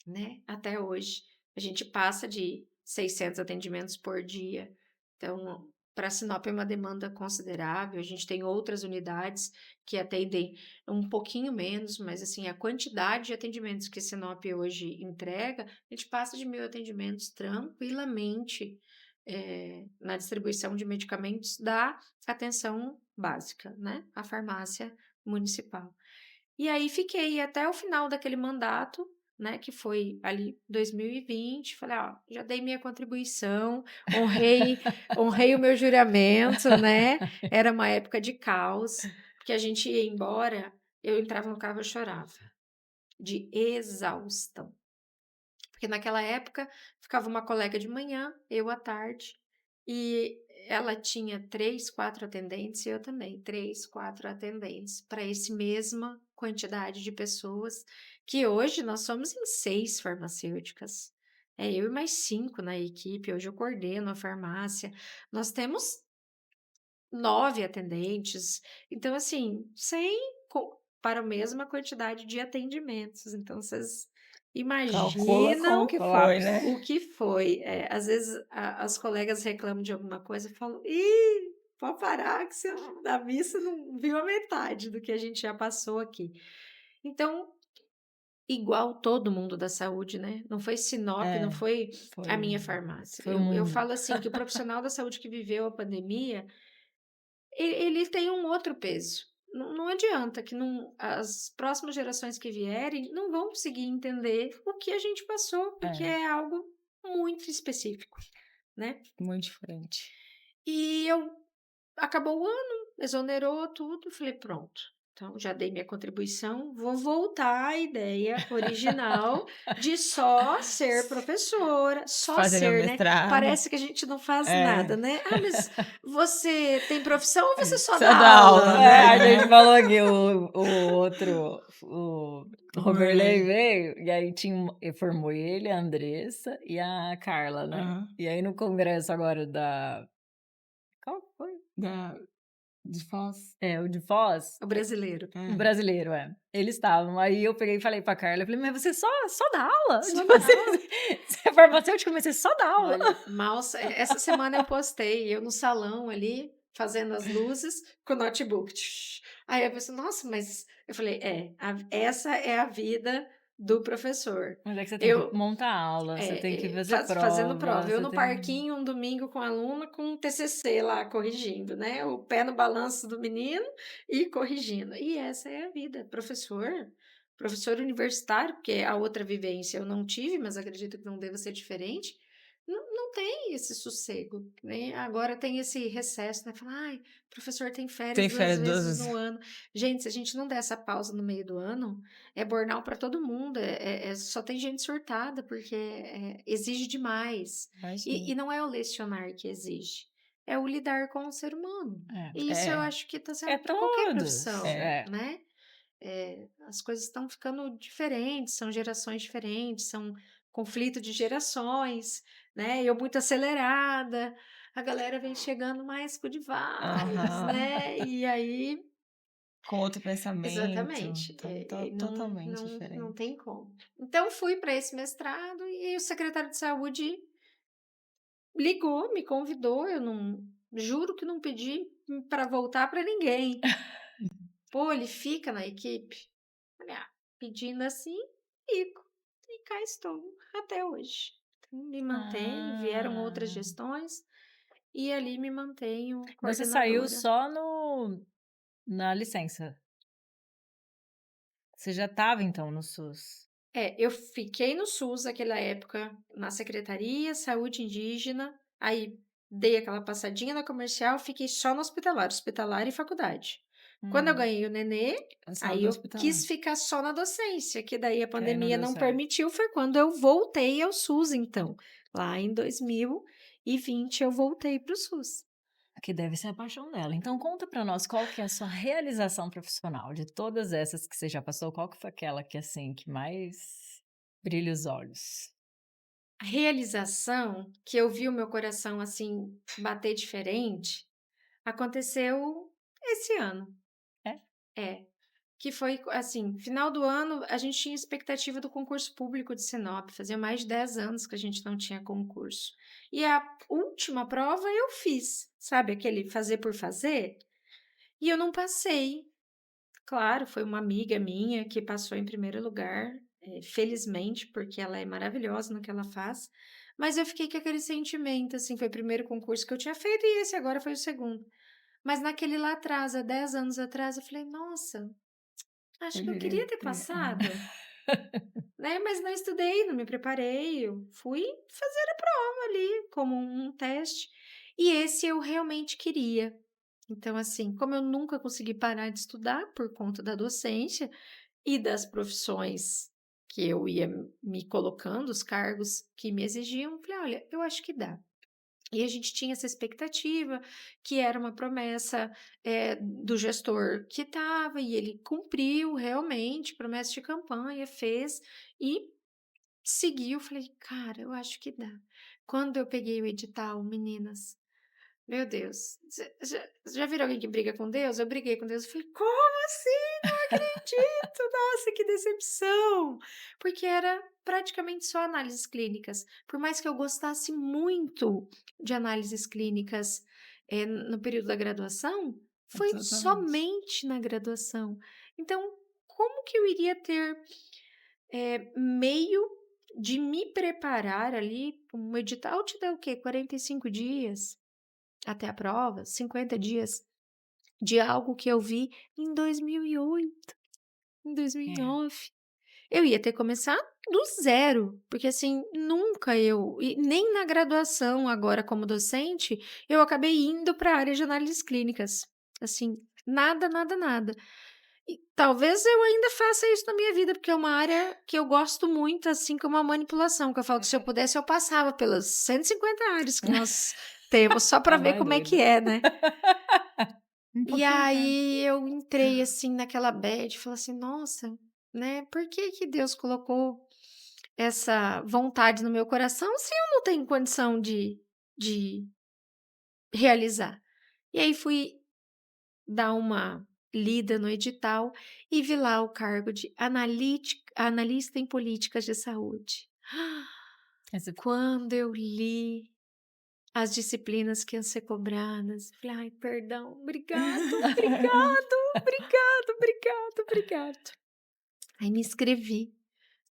né? Até hoje. A gente passa de 600 atendimentos por dia. Então, para Sinop é uma demanda considerável. A gente tem outras unidades que atendem um pouquinho menos, mas assim, a quantidade de atendimentos que Sinop hoje entrega, a gente passa de 1.000 atendimentos tranquilamente na distribuição de medicamentos da atenção básica, né? A farmácia municipal. E aí fiquei até o final daquele mandato, né, que foi ali 2020, falei, ó, já dei minha contribuição, honrei o meu juramento, né? Era uma época de caos, porque a gente ia embora, eu entrava no carro e chorava, de exaustão. Porque naquela época ficava uma colega de manhã, eu à tarde, e ela tinha 3, 4 atendentes e eu também, 3, 4 atendentes para esse mesma quantidade de pessoas, que hoje nós somos em 6 farmacêuticas. Eu e mais 5 na equipe, hoje eu coordeno a farmácia. Nós temos 9 atendentes, então assim, 100 para a mesma quantidade de atendimentos. Então vocês Calcula imaginam como que foi, né? o que foi. Às vezes as colegas reclamam de alguma coisa e falam, ih, pode parar que você da missa não viu a metade do que a gente já passou aqui. Então, igual todo mundo da saúde, né? Não foi Sinop, não foi Foi, a minha farmácia. foi o Eu mundo. falo assim, que o profissional da saúde que viveu a pandemia, ele tem um outro peso. Não adianta que as próximas gerações que vierem não vão conseguir entender o que a gente passou, porque é algo muito específico, né? Muito diferente. E acabou o ano, exonerou tudo, falei, pronto, Então, já dei minha contribuição, vou voltar à ideia original de só ser professora, só Fazer meu ser, né? mestrado. Parece que a gente não faz É. nada, né? Ah, mas você tem profissão ou você só Só dá dá aula, aula, né? A gente falou que o outro, o Roberley Roberley. veio, e aí formou ele, a Andressa e a Carla, né? Aham. E aí no congresso agora da... Qual foi? De Foz. O de Foz, O brasileiro. o brasileiro, eles estavam. Aí eu peguei e falei pra Carla, eu falei, mas você só dá aula? Só Tipo dá assim, aula. você é farmacêutica, mas você só dá aula. Olha, essa semana eu postei, eu no salão ali, fazendo as luzes, com o notebook. Aí a pessoa, nossa, mas... Eu falei, essa é a vida do professor. Mas é que você tem que montar aula, você tem que fazer Fazendo prova. prova. Eu você no tem- parquinho, um domingo com a aluna, com um TCC lá, corrigindo, né? O pé no balanço do menino e corrigindo. E essa é a vida. Professor universitário, porque a outra vivência eu não tive, mas acredito que não deva ser diferente, não tem esse sossego, né? Agora tem esse recesso, né? Fala, ai, professor tem férias Tem 2 férias vezes 2 no ano. Gente, se a gente não der essa pausa no meio do ano, é burnout para todo mundo. Só tem gente surtada, porque exige demais. E não é o lecionar que exige, é o lidar com o ser humano. E isso eu acho que está sendo para qualquer todos. profissão, né? As coisas estão ficando diferentes, são gerações diferentes, são conflito de gerações, né? Eu muito acelerada, a galera vem chegando mais good vibes, Aham. né? E aí, Com outro pensamento. exatamente, Totalmente não diferente. tem como. Então, fui para esse mestrado e o secretário de saúde ligou, me convidou, eu não, juro que não pedi para voltar para ninguém. Pô, ele fica na equipe? Falei, pedindo assim, fico. E cá estou, até hoje. Então, me mantenho, vieram outras gestões, e ali me mantenho Você saiu coordenadora. só na licença. Você já estava, então, no SUS. Eu fiquei no SUS naquela época, na Secretaria Saúde Indígena, aí dei aquela passadinha na comercial, fiquei só no hospitalar e faculdade. Quando eu ganhei o nenê, aí eu quis ficar só na docência, que daí a aí não pandemia deu não certo. permitiu, foi quando eu voltei ao SUS, então. Lá em 2020 eu voltei para o SUS. Que deve ser a paixão dela. Então, conta pra nós qual que é a sua realização profissional. De todas essas que você já passou, qual que foi aquela que, assim, que mais brilha os olhos? A realização que eu vi o meu coração, assim, bater diferente, aconteceu esse ano. Que foi, assim, final do ano, a gente tinha expectativa do concurso público de Sinop, fazia mais de 10 anos que a gente não tinha concurso. E a última prova eu fiz, sabe, aquele fazer por fazer, e eu não passei. Claro, foi uma amiga minha que passou em primeiro lugar, felizmente, porque ela é maravilhosa no que ela faz, mas eu fiquei com aquele sentimento, assim, foi o primeiro concurso que eu tinha feito e esse agora foi o segundo. Mas naquele lá atrás, há 10 anos atrás, eu falei, nossa, acho que eu queria ter passado, né? Mas não estudei, não me preparei, eu fui fazer a prova ali como um teste. E esse eu realmente queria. Então, assim, como eu nunca consegui parar de estudar por conta da docência e das profissões que eu ia me colocando, os cargos que me exigiam, eu falei, olha, eu acho que dá. E a gente tinha essa expectativa, que era uma promessa do gestor que estava, e ele cumpriu realmente, promessa de campanha, fez e seguiu. Falei, cara, eu acho que dá. Quando eu peguei o edital, meninas, meu Deus, já viram alguém que briga com Deus? Eu briguei com Deus, eu falei, como assim? Não acredito! Nossa, que decepção! Porque era praticamente só análises clínicas. Por mais que eu gostasse muito de análises clínicas no período da graduação, foi somente na graduação. Então, como que eu iria ter meio de me preparar ali? Um edital te dá o quê? 45 dias até a prova, 50 dias de algo que eu vi em 2008, em 2009. Eu ia ter que começar do zero, porque assim, nunca e nem na graduação agora como docente, eu acabei indo para a área de análises clínicas. Assim, nada, nada, nada. E talvez eu ainda faça isso na minha vida, porque é uma área que eu gosto muito, assim como a manipulação, que eu falo que se eu pudesse eu passava pelas 150 áreas que nós temos, só para A ver mais como é que doida. é, né? Um E pouquinho cada. aí eu entrei assim naquela bad, e falei assim, nossa, né? Por que que Deus colocou essa vontade no meu coração se eu não tenho condição de realizar? E aí fui dar uma lida no edital e vi lá o cargo de analista em políticas de saúde. Aí você Quando eu li as disciplinas que iam ser cobradas, falei, ai, perdão, obrigado, obrigado, obrigado, obrigado, obrigado. Aí me inscrevi.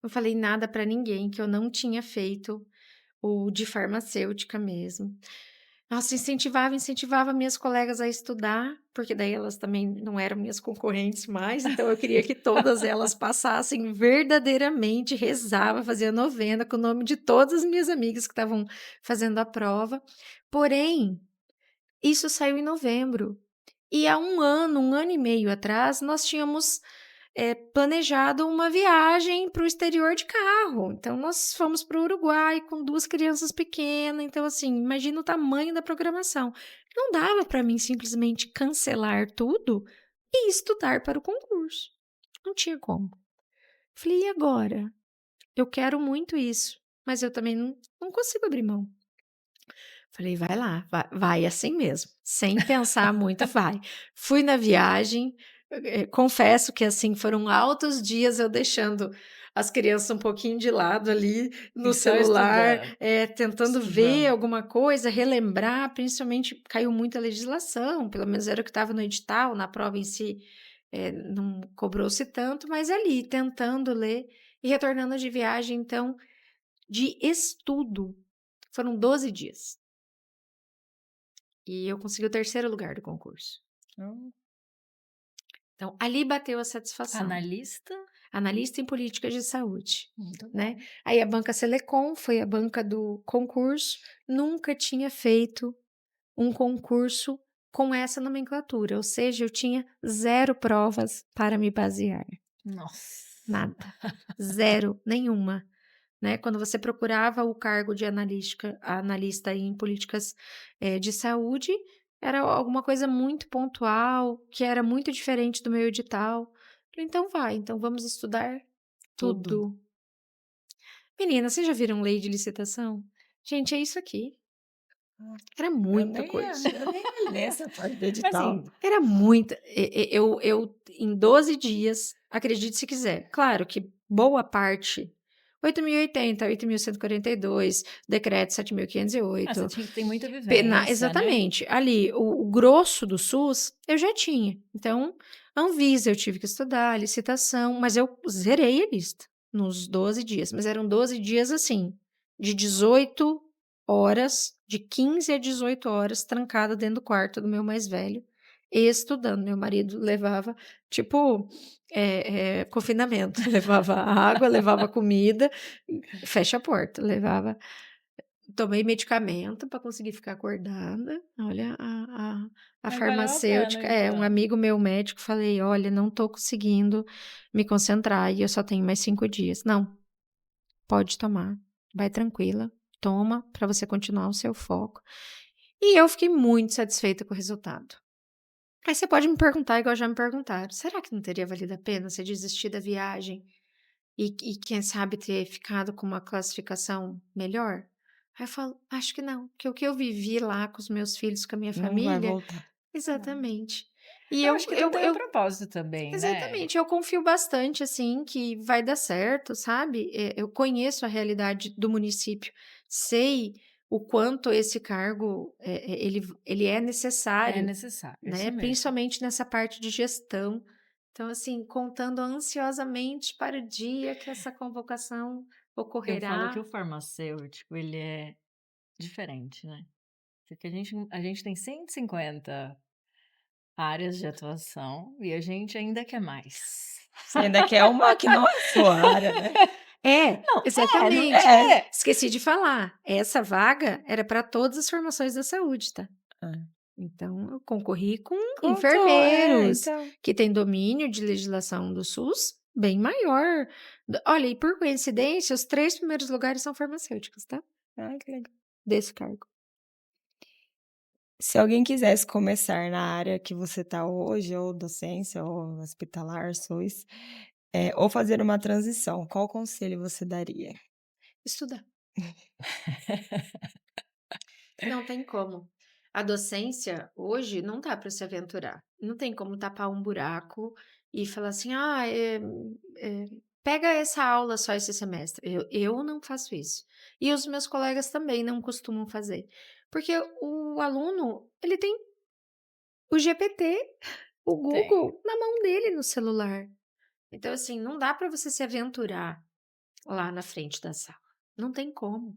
Não falei nada para ninguém que eu não tinha feito o de farmacêutica mesmo. Nossa, incentivava minhas colegas a estudar, porque daí elas também não eram minhas concorrentes mais, então eu queria que todas elas passassem verdadeiramente, rezava, fazia novena com o nome de todas as minhas amigas que estavam fazendo a prova. Porém, isso saiu em novembro. E há um ano e meio atrás, nós tínhamos planejado uma viagem para o exterior de carro. Então, nós fomos para o Uruguai com 2 crianças pequenas. Então, assim, imagina o tamanho da programação. Não dava para mim simplesmente cancelar tudo e estudar para o concurso. Não tinha como. Falei, e agora? Eu quero muito isso, mas eu também não consigo abrir mão. Falei, vai lá, vai assim mesmo, sem pensar muito, vai. Fui na viagem, confesso que assim foram altos dias eu deixando as crianças um pouquinho de lado ali no E só celular, estudando. tentando ver alguma coisa, relembrar, principalmente caiu muita legislação, pelo menos era o que estava no edital, na prova em si não cobrou-se tanto, mas ali tentando ler e retornando de viagem, então, de estudo, foram 12 dias. E eu consegui o 3º lugar do concurso. Então, ali bateu a satisfação. Analista. Analista em políticas de saúde, Muito né? bom. Aí a banca Selecom foi a banca do concurso. Nunca tinha feito um concurso com essa nomenclatura. Ou seja, eu tinha 0 provas para me basear. Nossa. Nada. 0, nenhuma. Né? Quando você procurava o cargo de analista em políticas de saúde, era alguma coisa muito pontual, que era muito diferente do meu edital. Falei, então vai, então vamos estudar tudo. Menina, vocês já viram lei de licitação? Gente, é isso aqui. Era muita coisa. Eu nem ia ler essa parte do Mas edital. assim, Era muita. Eu em 12 dias, acredite se quiser. Claro que boa parte 8.080, 8.142, decreto 7.508. você tem muita vivência, né? Exatamente. Ali, o grosso do SUS eu já tinha. Então, Anvisa eu tive que estudar, licitação, mas eu zerei a lista nos 12 dias. Mas eram 12 dias assim, de 18 horas, de 15 a 18 horas, trancada dentro do quarto do meu mais velho, estudando. Meu marido levava, tipo, confinamento. Levava água, levava comida, fecha a porta, levava. Tomei medicamento para conseguir ficar acordada. Olha, a Mas valeu a farmacêutica. pena, Um então. amigo meu médico, falei: olha, não tô conseguindo me concentrar e eu só tenho mais 5 dias. Não, pode tomar, vai tranquila, toma para você continuar o seu foco. E eu fiquei muito satisfeita com o resultado. Aí você pode me perguntar, igual já me perguntaram: será que não teria valido a pena você desistir da viagem e quem sabe ter ficado com uma classificação melhor? Aí eu falo, acho que não, porque o que eu vivi lá com os meus filhos, com a minha Não vai família, voltar. exatamente. E Eu acho que tudo tem um propósito também, né? exatamente, eu confio bastante, assim, que vai dar certo, sabe? Eu conheço a realidade do município, sei o quanto esse cargo, ele é É necessário, necessário, isso né? mesmo. Principalmente nessa parte de gestão. Então, assim, contando ansiosamente para o dia que essa convocação Eu falo que ocorrerá. o farmacêutico, ele é diferente, né? Porque a gente tem 150 áreas de atuação e a gente ainda quer mais. Você ainda quer uma que não é sua área, né? Não, Exatamente. é. Esqueci de falar. Essa vaga era para todas as formações da saúde, tá? Então, eu concorri com É, enfermeiros então. que têm domínio de legislação do SUS bem maior. Olha, e por coincidência, os 3 primeiros lugares são farmacêuticos, tá? Ah, que legal. Desse cargo. Se alguém quisesse começar na área que você está hoje, ou docência, ou hospitalar, SUS, ou fazer uma transição, qual conselho você daria? Estudar. Não tem como. A docência, hoje, não dá para se aventurar. Não tem como tapar um buraco e falar assim: "Ah, pega essa aula só esse semestre". Eu não faço isso. E os meus colegas também não costumam fazer. Porque o aluno, ele tem o GPT, o Tem. Google na mão dele no celular. Então, assim, não dá para você se aventurar lá na frente da sala. Não tem como,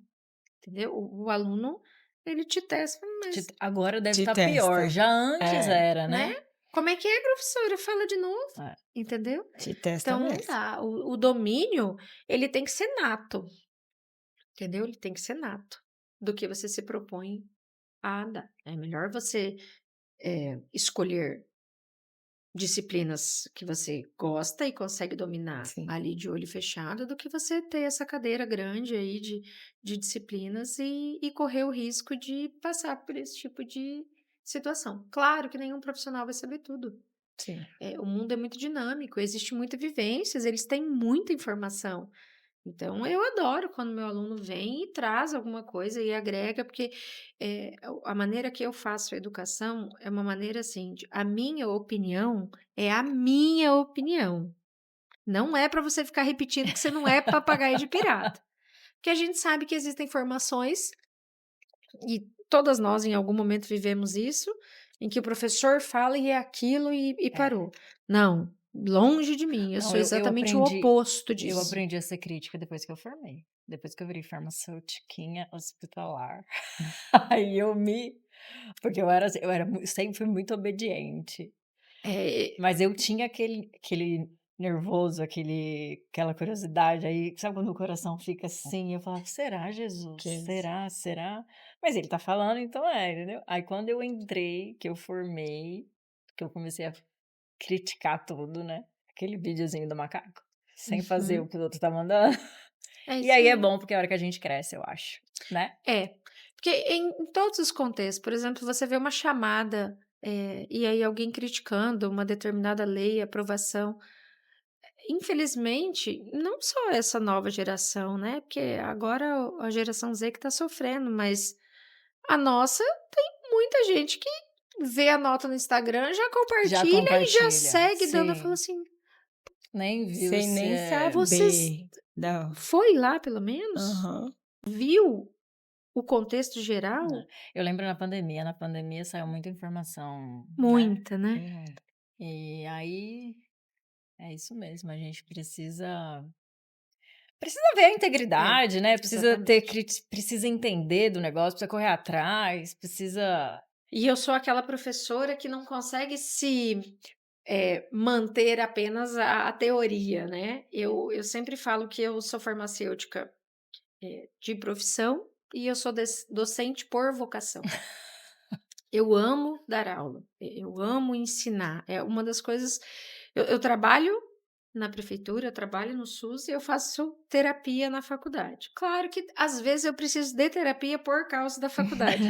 entendeu? O aluno, ele te testa, mas Agora deve Te estar testa. pior. Já antes É, era, né? né? Como é que é, professora? Fala de novo, É. entendeu? te testa Então não mesmo. dá. O domínio, ele tem que ser nato, entendeu? Ele tem que ser nato do que você se propõe a dar. É melhor você escolher disciplinas que você gosta e consegue dominar Sim, ali de olho fechado do que você ter essa cadeira grande aí de disciplinas e correr o risco de passar por esse tipo de situação. Claro que nenhum profissional vai saber tudo. sim. O mundo é muito dinâmico, existe muita vivências, eles têm muita informação. Então, eu adoro quando meu aluno vem e traz alguma coisa e agrega, porque a maneira que eu faço a educação é uma maneira assim, a minha opinião é a minha opinião. Não é para você ficar repetindo que você não é papagaio de pirata. Porque a gente sabe que existem informações e todas nós, em algum momento, vivemos isso, em que o professor fala e é aquilo e É. parou. Não, longe de mim, eu Não, sou exatamente o oposto eu disso. aprendi a ser crítica depois que eu formei. Depois que eu virei farmacêutiquinha hospitalar. Aí porque sempre fui muito obediente. É, Mas eu tinha aquele nervoso, aquela curiosidade aí, sabe quando o coração fica assim, eu falava: "Será, Jesus? Que Será, será?". Mas ele tá falando, então é, entendeu? Aí quando eu entrei, que eu formei, que eu comecei a criticar tudo, né, aquele videozinho do macaco, sem fazer o uhum, que o outro tá mandando. é E isso aí é aí. bom, porque é a hora que a gente cresce, eu acho, né? É, porque em todos os contextos, por exemplo, você vê uma chamada, e aí alguém criticando uma determinada lei, aprovação. Infelizmente, não só essa nova geração, né? Porque agora a geração Z que está sofrendo, mas a nossa tem muita gente que vê a nota no Instagram, já Já compartilha e já compartilha. segue, dando, fala Sim, assim: nem viu sem se nem é vocês saber. Da foi lá pelo menos? aham. Viu o contexto né. geral? Eu lembro na pandemia saiu muita informação, né, Muita, né? e aí é isso mesmo, a gente precisa ver a É, integridade, né, exatamente. precisa entender do negócio, precisa correr atrás, precisa E eu sou aquela professora que não consegue se manter apenas a teoria, né? Eu sempre falo que eu sou farmacêutica de profissão e eu sou docente por vocação. Eu amo dar aula, eu amo ensinar. É uma das coisas. Eu trabalho na prefeitura, eu trabalho no SUS e eu faço terapia na faculdade. Claro que às vezes eu preciso de terapia por causa da faculdade.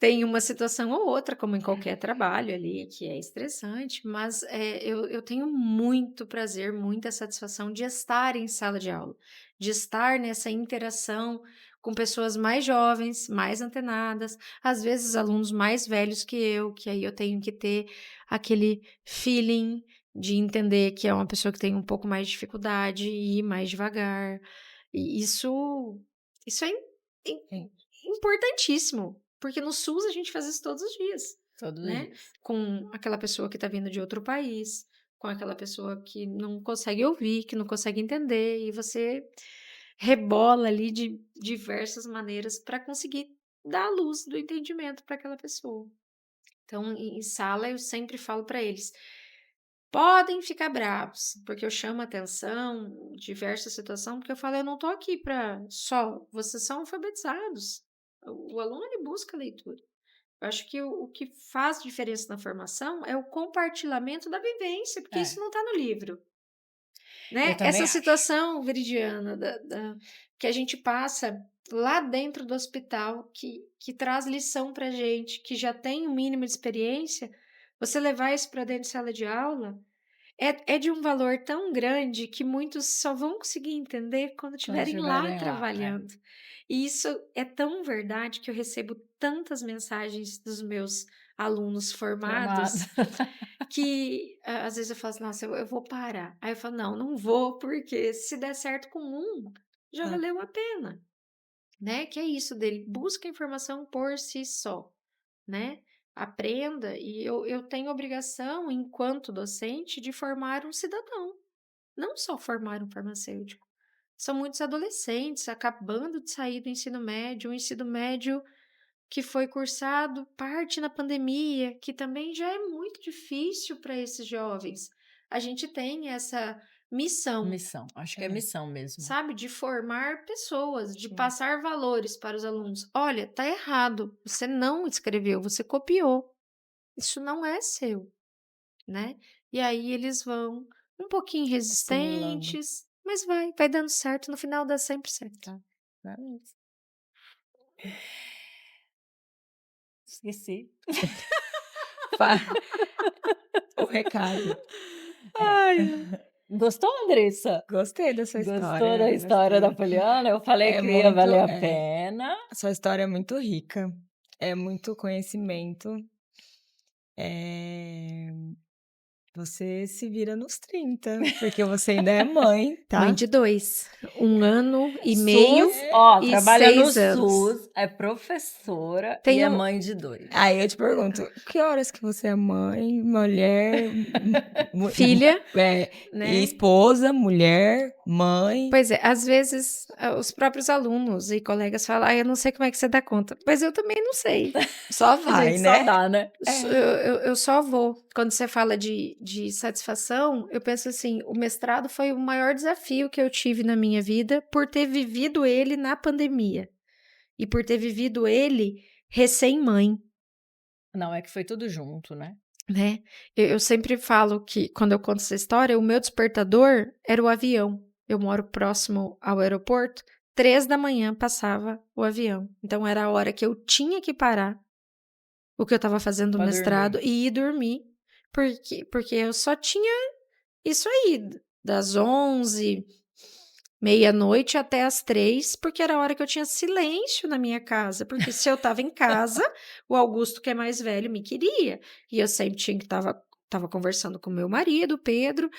Tem uma situação ou outra, como em qualquer trabalho ali, que é estressante, mas eu tenho muito prazer, muita satisfação de estar em sala de aula, de estar nessa interação com pessoas mais jovens, mais antenadas, às vezes alunos mais velhos que aí eu tenho que ter aquele feeling de entender que é uma pessoa que tem um pouco mais de dificuldade e ir mais devagar. E isso é Sim, importantíssimo, porque no SUS a gente faz isso todos os dias, todos os né? dias. Com aquela pessoa que está vindo de outro país, com aquela pessoa que não consegue ouvir, que não consegue entender, e você rebola ali de diversas maneiras para conseguir dar a luz do entendimento para aquela pessoa. Então, em sala, eu sempre falo para eles: podem ficar bravos, porque eu chamo atenção, diversa situação, porque eu falo, eu não estou aqui para só, vocês são alfabetizados. O aluno ele busca leitura. Eu acho que o que faz diferença na formação é o compartilhamento da vivência, porque isso não está no livro, né? Eu também Essa acho. situação, Veridiana, que a gente passa lá dentro do hospital, que traz lição para gente, que já tem um mínimo de experiência, você levar isso para dentro de sala de aula é de um valor tão grande que muitos só vão conseguir entender quando estiverem lá trabalhando. E isso é tão verdade que eu recebo tantas mensagens dos meus alunos formados que às vezes eu falo assim, nossa, eu vou parar. Aí eu falo, não vou, porque se der certo com um, já É. valeu a pena, né? Que é isso dele, busca informação por si só, né? Aprenda, e eu tenho obrigação, enquanto docente, de formar um cidadão, não só formar um farmacêutico. São muitos adolescentes acabando de sair do ensino médio, um ensino médio que foi cursado parte na pandemia, que também já é muito difícil para esses jovens. A gente tem essa missão, Acho que é missão mesmo. sabe, de formar pessoas, de Sim. passar valores para os alunos. Olha, tá errado, você não escreveu, você copiou. Isso não é seu, né? E aí eles vão um pouquinho resistentes, mas vai dando certo, no final dá sempre certo. Esqueci. O recado. Gostou, Andressa? Gostei da sua história. Gostou da história da Poliana? Eu falei que ia valer a pena. A sua história é muito rica, é muito conhecimento. Você se vira nos 30, porque você ainda é mãe, tá? Mãe de 2, 1 ano e meio e trabalha no 6 anos. SUS, é professora e é mãe de 2. Aí eu te pergunto, que horas que você é mãe, mulher, filha, né? né? Esposa, mulher, mãe? Pois é, às vezes os próprios alunos e colegas falam, eu não sei como é que você dá conta. Mas eu também não sei. Só vai, né? Só dá, né? Eu só vou. Quando você fala de satisfação, eu penso assim, o mestrado foi o maior desafio que eu tive na minha vida por ter vivido ele na pandemia. E por ter vivido ele recém-mãe. Não, é que foi tudo junto, né? Né? Eu sempre falo que, quando eu conto essa história, o meu despertador era o avião. Eu moro próximo ao aeroporto, 3 da manhã passava o avião. Então, era a hora que eu tinha que parar o que eu estava fazendo no mestrado e ir dormir. Porque eu só tinha isso aí, das 11, meia-noite até as 3, porque era a hora que eu tinha silêncio na minha casa. Porque se eu estava em casa, o Augusto, que é mais velho, me queria. E eu sempre tinha que tava conversando com meu marido, Pedro,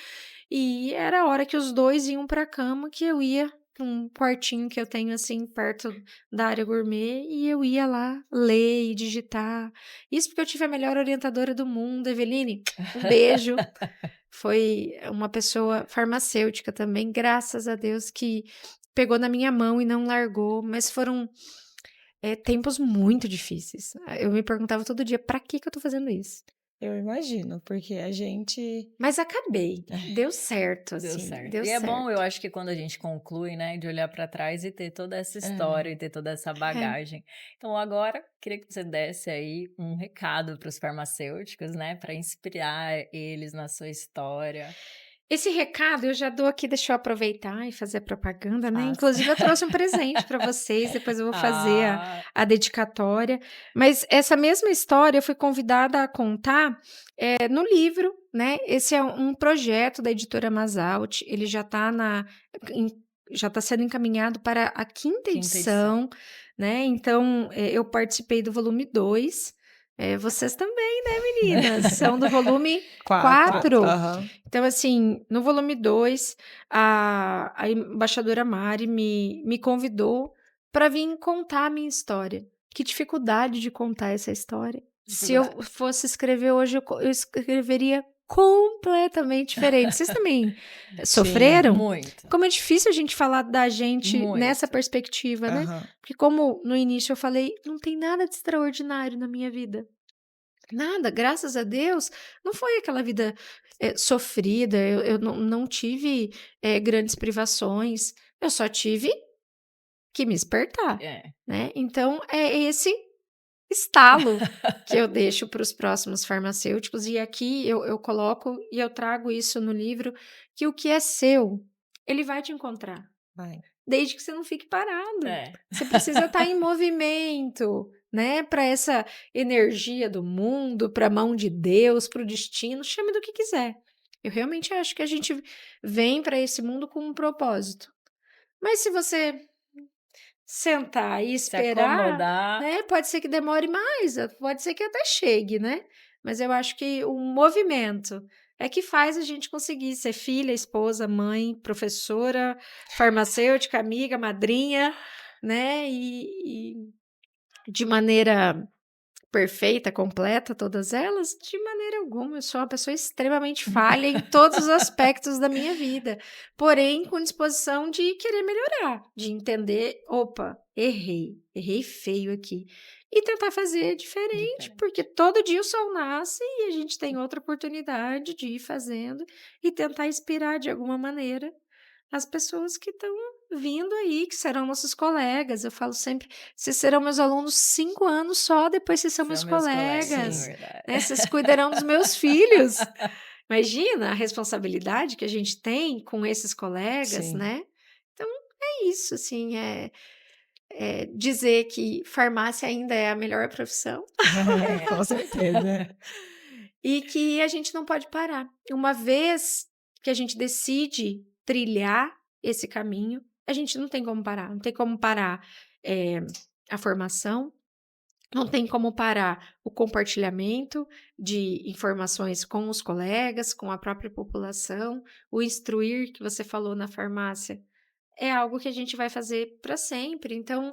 e era a hora que os dois iam para a cama que eu ia um quartinho que eu tenho assim perto da área gourmet e eu ia lá ler e digitar. Isso porque eu tive a melhor orientadora do mundo, Eveline. Um beijo. Foi uma pessoa farmacêutica também, graças a Deus, que pegou na minha mão e não largou, mas foram tempos muito difíceis. Eu me perguntava todo dia, pra que eu tô fazendo isso? Eu imagino, porque a gente... Mas acabei, deu certo, assim. Deu certo. Deu E certo. é bom, eu acho que quando a gente conclui, né, de olhar para trás e ter toda essa história e ter toda essa bagagem. Então, agora, queria que você desse aí um recado para os farmacêuticos, né, para inspirar eles na sua história. Esse recado eu já dou aqui, deixa eu aproveitar e fazer propaganda, né? Inclusive, eu trouxe um presente para vocês, depois eu vou fazer a dedicatória. Mas essa mesma história eu fui convidada a contar no livro, né? Esse é um projeto da editora Masaut, ele já está sendo encaminhado para a quinta edição, né? Então, eu participei do volume 2. Vocês também, né, meninas? São do volume 4. Então, assim, no volume 2, a embaixadora Mari me convidou para vir contar a minha história. Que dificuldade de contar essa história. Se eu fosse escrever hoje, eu escreveria completamente diferente. Vocês também sofreram? Muito. Como é difícil a gente falar da gente nessa perspectiva, né? Porque como no início eu falei, não tem nada de extraordinário na minha vida. Nada, graças a Deus, não foi aquela vida sofrida, eu não tive grandes privações, eu só tive que me despertar, né? Então, é esse estalo que eu deixo para os próximos farmacêuticos. E aqui eu coloco e eu trago isso no livro, que o que é seu, ele vai te encontrar. Vai. Desde que você não fique parado. É. Você precisa estar em movimento, né? Para essa energia do mundo, para a mão de Deus, para o destino, chame do que quiser. Eu realmente acho que a gente vem para esse mundo com um propósito. Mas se você sentar e Se esperar, acomodar. né? Pode ser que demore mais, pode ser que até chegue, né? Mas eu acho que o movimento é que faz a gente conseguir ser filha, esposa, mãe, professora, farmacêutica, amiga, madrinha, né? E de maneira perfeita, completa, todas elas, de maneira alguma. Eu sou uma pessoa extremamente falha em todos os aspectos da minha vida, porém com disposição de querer melhorar, de entender, opa, errei feio aqui. E tentar fazer diferente, porque todo dia o sol nasce e a gente tem outra oportunidade de ir fazendo e tentar inspirar de alguma maneira as pessoas que estão vindo aí, que serão nossos colegas. Eu falo sempre, vocês serão meus alunos 5 anos só, depois vocês são meus colegas, verdade. né? Vocês cuidarão dos meus filhos. Imagina a responsabilidade que a gente tem com esses colegas, Sim. né? Então, é isso, assim, é dizer que farmácia ainda é a melhor profissão Com certeza. e que a gente não pode parar. Uma vez que a gente decide trilhar esse caminho, a gente não tem como parar. Não tem como parar a formação, não tem como parar o compartilhamento de informações com os colegas, com a própria população, o instruir que você falou na farmácia. É algo que a gente vai fazer para sempre. Então,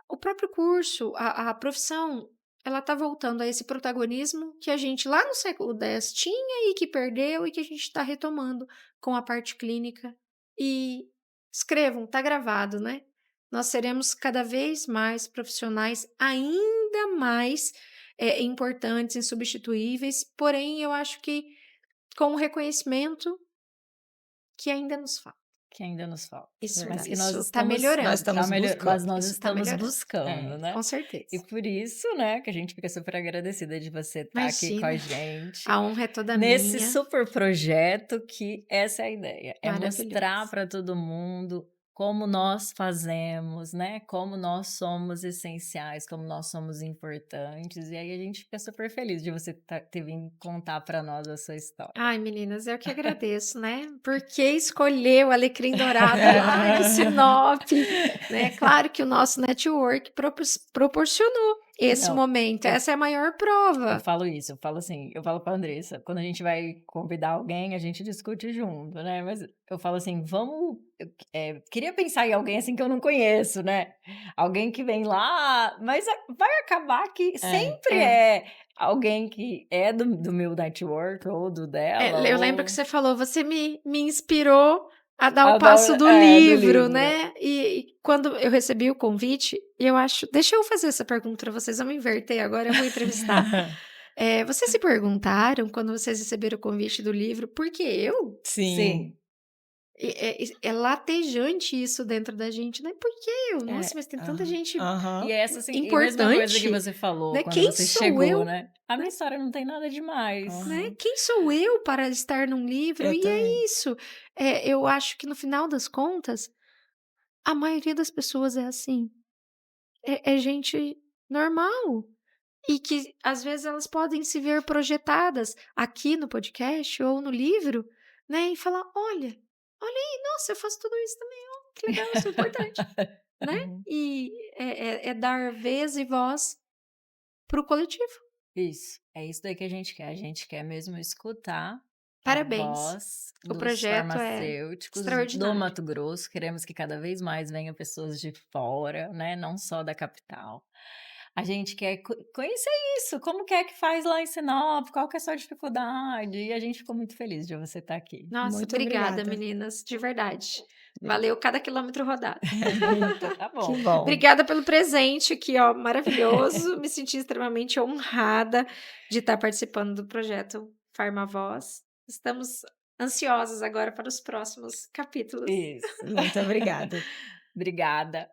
o próprio curso, a profissão, ela está voltando a esse protagonismo que a gente lá no século X tinha e que perdeu e que a gente está retomando com a parte clínica. E escrevam, está gravado, né? Nós seremos cada vez mais profissionais, ainda mais importantes, insubstituíveis, porém eu acho que com o reconhecimento que ainda nos falta. Que ainda nos falta. Isso, Mas que isso nós tá estamos, melhorando. Nós estamos buscando. mas nós Isso tá estamos melhorando. buscando, né? Com certeza. E por isso, né, que a gente fica super agradecida de você estar aqui com a Imagina. gente. A honra é toda Nesse minha. super projeto, que essa é a ideia. É Maravilhoso. mostrar para todo mundo como nós fazemos, né? Como nós somos essenciais, como nós somos importantes. E aí a gente fica super feliz de você ter vindo contar para nós a sua história. Ai, meninas, eu que agradeço, né? Porque escolheu o alecrim dourado lá em Sinop, né? Claro que o nosso network proporcionou esse Não, momento. Essa é a maior prova. Eu falo isso, eu falo assim, eu falo pra Andressa, quando a gente vai convidar alguém, a gente discute junto, né? Mas eu falo assim, queria pensar em alguém assim que eu não conheço, né? Alguém que vem lá, mas vai acabar que sempre é alguém que é do meu network ou do dela. Eu lembro que você falou, você me inspirou a dar A o passo dar- do do livro, livro. né? E quando eu recebi o convite, eu acho. Deixa eu fazer essa pergunta para vocês, vamos inverter agora, eu vou entrevistar. Vocês se perguntaram quando vocês receberam o convite do livro, por que eu? Sim. É latejante isso dentro da gente, né? Por que eu? Nossa, mas tem tanta gente Aham. E essa assim, e a mesma coisa que importante, você falou né? quando Quem você sou chegou, eu? né? A minha história não tem nada demais. Aham. Né? Quem sou eu para estar num livro? Eu E também. é isso. Eu acho que no final das contas, a maioria das pessoas é assim. É gente normal. E que às vezes elas podem se ver projetadas aqui no podcast ou no livro, né? E falar: olha aí, nossa, eu faço tudo isso também. Oh, que legal, eu sou importante. Né? Uhum. E é dar vez e voz para o coletivo. Isso, é isso daí que a gente quer. A gente quer mesmo escutar Parabéns. a voz O dos projeto é farmacêuticos do extraordinário. Mato Grosso. Queremos que cada vez mais venham pessoas de fora, né? Não só da capital. A gente quer conhecer isso, como que é que faz lá em Sinop, qual que é a sua dificuldade. E a gente ficou muito feliz de você estar aqui. Nossa, Muito obrigada, obrigada. meninas, de verdade. Valeu cada quilômetro rodado. Tá bom. Que bom. Obrigada pelo presente aqui, ó, maravilhoso. Me senti extremamente honrada de estar participando do projeto Farmavoz. Estamos ansiosas agora para os próximos capítulos. Isso. Muito obrigada. Obrigada.